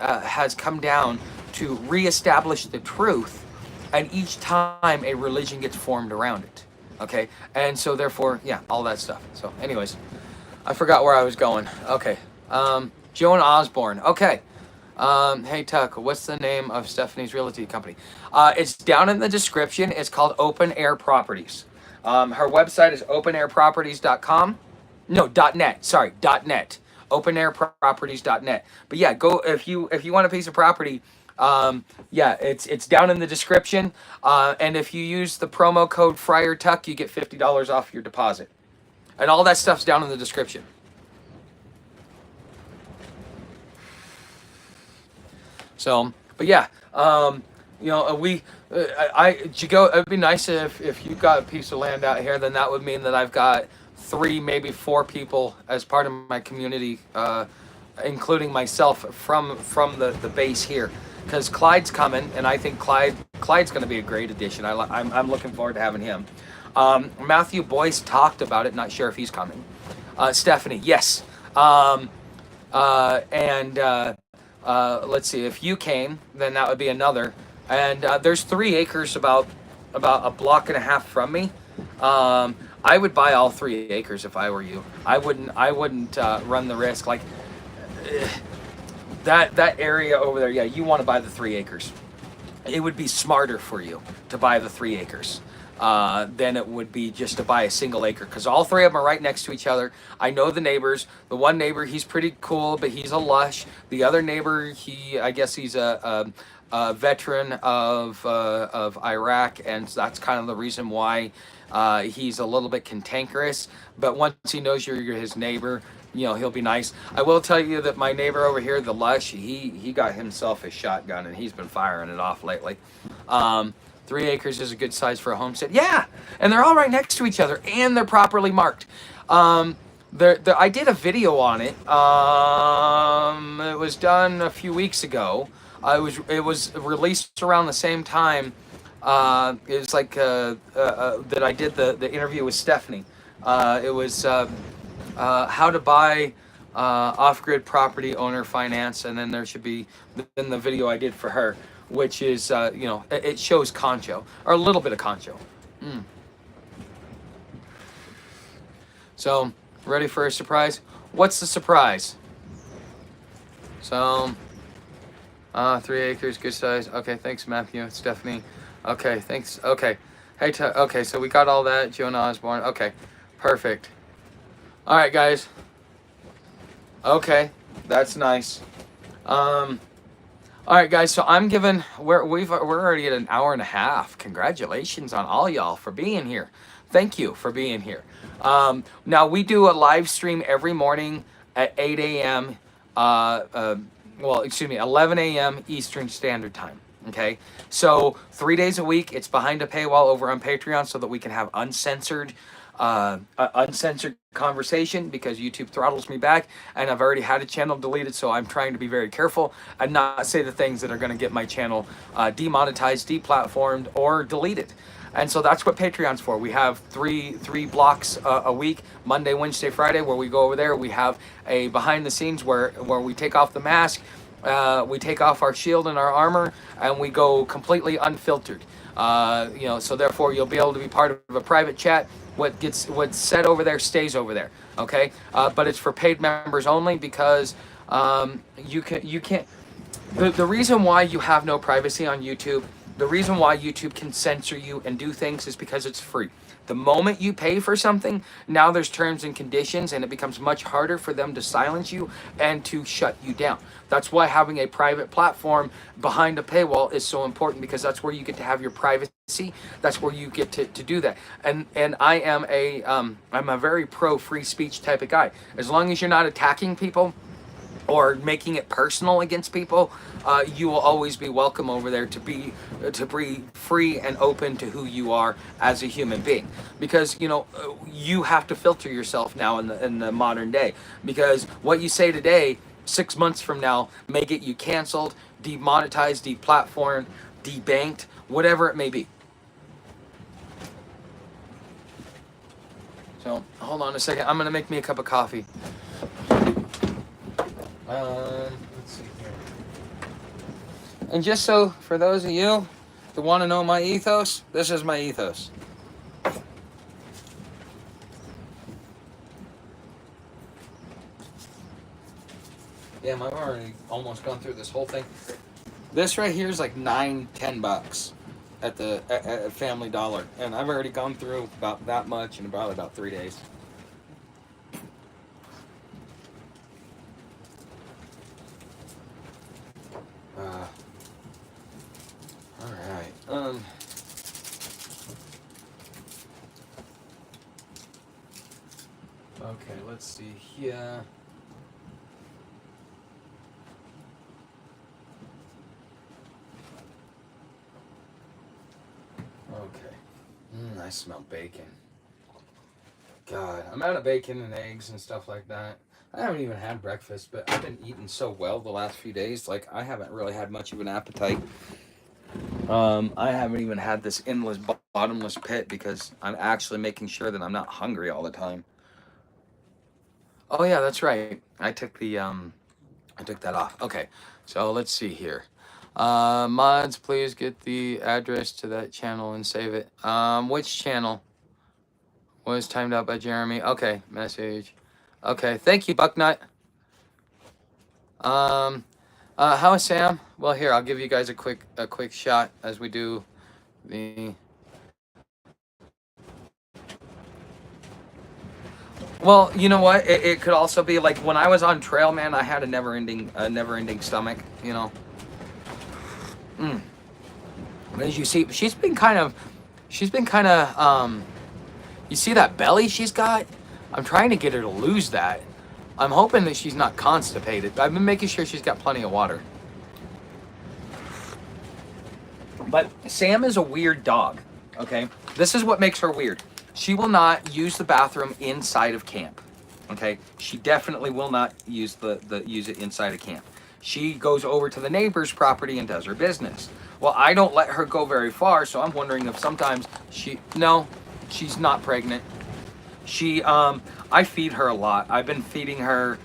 come down to reestablish the truth, and each time a religion gets formed around it. Okay, and so therefore, yeah, all that stuff. So, anyways, I forgot where I was going. Okay, Joan Osborne. Okay. Hey Tuck, what's the name of Stephanie's realty company? It's down in the description. It's called Open Air Properties. Her website is openairproperties.com. No, .net. Sorry, .net. Openairproperties.net. But yeah, go if you want a piece of property. Yeah, it's down in the description. And if you use the promo code FriarTuck, you get $50 off your deposit. And all that stuff's down in the description. So, but yeah, you know, it'd be nice if you got a piece of land out here, then that would mean that I've got 3, maybe 4 people as part of my community, including myself from the base here, because Clyde's coming, and I think Clyde's going to be a great addition. I'm looking forward to having him. Matthew Boyce talked about it. Not sure if he's coming. Stephanie, yes. Let's see, if you came, then that would be another. And there's 3 acres about a block and a half from me. I would buy all 3 acres if I were you. I wouldn't run the risk. Like that area over there, yeah, you want to buy the 3 acres. It would be smarter for you to buy the 3 acres. Than it would be just to buy a single acre, because all 3 of them are right next to each other. I know the neighbors. The one neighbor, he's pretty cool, but he's a lush. The other neighbor, I guess he's a veteran of Iraq, and that's kind of the reason why he's a little bit cantankerous. But once he knows you're his neighbor, you know, he'll be nice. I will tell you that my neighbor over here, the lush, he got himself a shotgun, and he's been firing it off lately. 3 acres is a good size for a homestead. Yeah, and they're all right next to each other, and they're properly marked. I did a video on it. It was done a few weeks ago. It was released around the same time. It was like that I did the interview with Stephanie. It was how to buy off-grid property owner finance, and then there should be then the video I did for her, which is, you know, it shows concho, or a little bit of concho. So, ready for a surprise? What's the surprise? So, 3 acres, good size. Okay, thanks, Matthew. Stephanie. Okay, thanks. Okay. Hey, okay, so we got all that. Joan Osborne. Okay, perfect. All right, guys. Okay, that's nice. All right, guys, so I'm giving, we're already at an hour and a half. Congratulations on all y'all for being here. Thank you for being here. Now, we do a live stream every morning at 8 a.m., 11 a.m. Eastern Standard Time, okay? So 3 days a week, it's behind a paywall over on Patreon so that we can have uncensored conversation, because YouTube throttles me back, and I've already had a channel deleted, so I'm trying to be very careful and not say the things that are going to get my channel demonetized, deplatformed, or deleted. And so that's what Patreon's for. We have three blocks a week, Monday, Wednesday, Friday, where we go over there. We have a behind the scenes where we take off the mask, we take off our shield and our armor, and we go completely unfiltered. You know, so therefore you'll be able to be part of a private chat. What's said over there stays over there, okay? But it's for paid members only, because you can't. The reason why you have no privacy on YouTube The reason why YouTube can censor you and do things is because it's free. The moment you pay for something, now there's terms and conditions, and it becomes much harder for them to silence you and to shut you down. That's why having a private platform behind a paywall is so important, because that's where you get to have your privacy. That's where you get to do that. And I am I'm a very pro free speech type of guy. As long as you're not attacking people or making it personal against people, you will always be welcome over there to be free and open to who you are as a human being. Because you have to filter yourself now in the modern day, because what you say today 6 months from now may get you canceled, demonetized, deplatformed, debanked, whatever it may be. So hold on a second, I'm gonna make me a cup of coffee. Let's see here. And just so for those of you that want to know my ethos, this is my ethos. Yeah, I've already almost gone through this whole thing. This right here is like $9-10 at Family Dollar, and I've already gone through about that much in probably about 3 days. All right. Okay, let's see here. Okay. I smell bacon. God, I'm out of bacon and eggs and stuff like that. I haven't even had breakfast, but I've been eating so well the last few days. Like, I haven't really had much of an appetite. I haven't even had this endless bottomless pit, because I'm actually making sure that I'm not hungry all the time. Oh yeah, that's right. I took that off. Okay, so let's see here. Mods, please get the address to that channel and save it. Which channel? Was timed out by Jeremy. Okay, message. Okay, thank you, Bucknut. How is Sam? Well, here, I'll give you guys a quick shot as we do the. Well, you know what? It could also be like when I was on trail, man. I had a never-ending stomach. As you see, she's been kind of. You see that belly she's got? I'm trying to get her to lose that. I'm hoping that she's not constipated. I've been making sure she's got plenty of water. But Sam is a weird dog, okay? This is what makes her weird. She will not use the bathroom inside of camp, okay? She definitely will not use use it inside of camp. She goes over to the neighbor's property and does her business. Well, I don't let her go very far, so I'm wondering if sometimes no, she's not pregnant. I feed her a lot. I've been feeding her,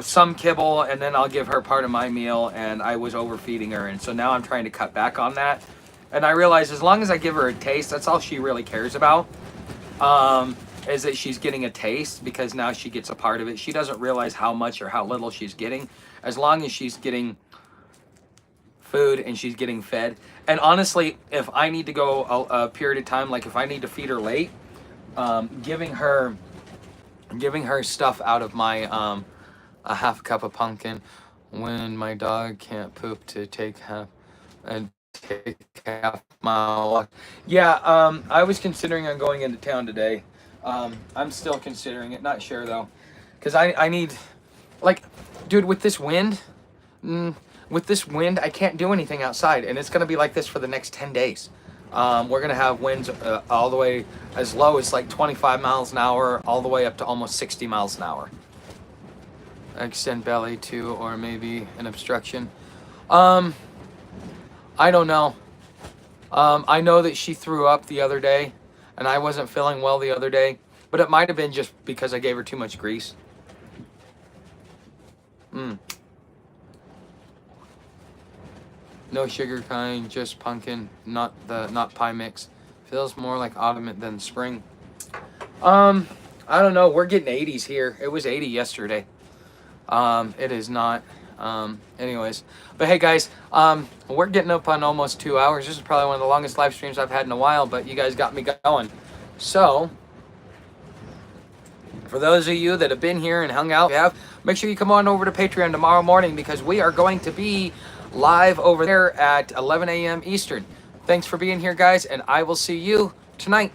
some kibble, and then I'll give her part of my meal, and I was overfeeding her, and so now I'm trying to cut back on that. And I realize as long as I give her a taste, that's all she really cares about, is that she's getting a taste, because now she gets a part of it. She doesn't realize how much or how little she's getting, as long as she's getting food and she's getting fed. And honestly, if I need to go a period of time, like if I need to feed her late, giving her stuff out of my a half cup of pumpkin when my dog can't poop to take half my walk. Yeah, I was considering on going into town today. I'm still considering it, not sure though, because I need, like, dude, with this wind, I can't do anything outside, and it's gonna be like this for the next 10 days. We're gonna have winds all the way as low as like 25 miles an hour, all the way up to almost 60 miles an hour. Extend belly too, or maybe an obstruction. I don't know. I know that she threw up the other day, and I wasn't feeling well the other day, but it might have been just because I gave her too much grease. No sugar kind, just pumpkin, not pie mix. Feels more like autumn than spring. I don't know. We're getting 80s here. It was 80 yesterday. It is not. Anyways, but hey guys, we're getting up on almost 2 hours. This is probably one of the longest live streams I've had in a while, but you guys got me going. So for those of you that have been here and hung out, make sure you come on over to Patreon tomorrow morning, because we are going to be live over there at 11 a.m. Eastern. Thanks for being here, guys, and I will see you tonight.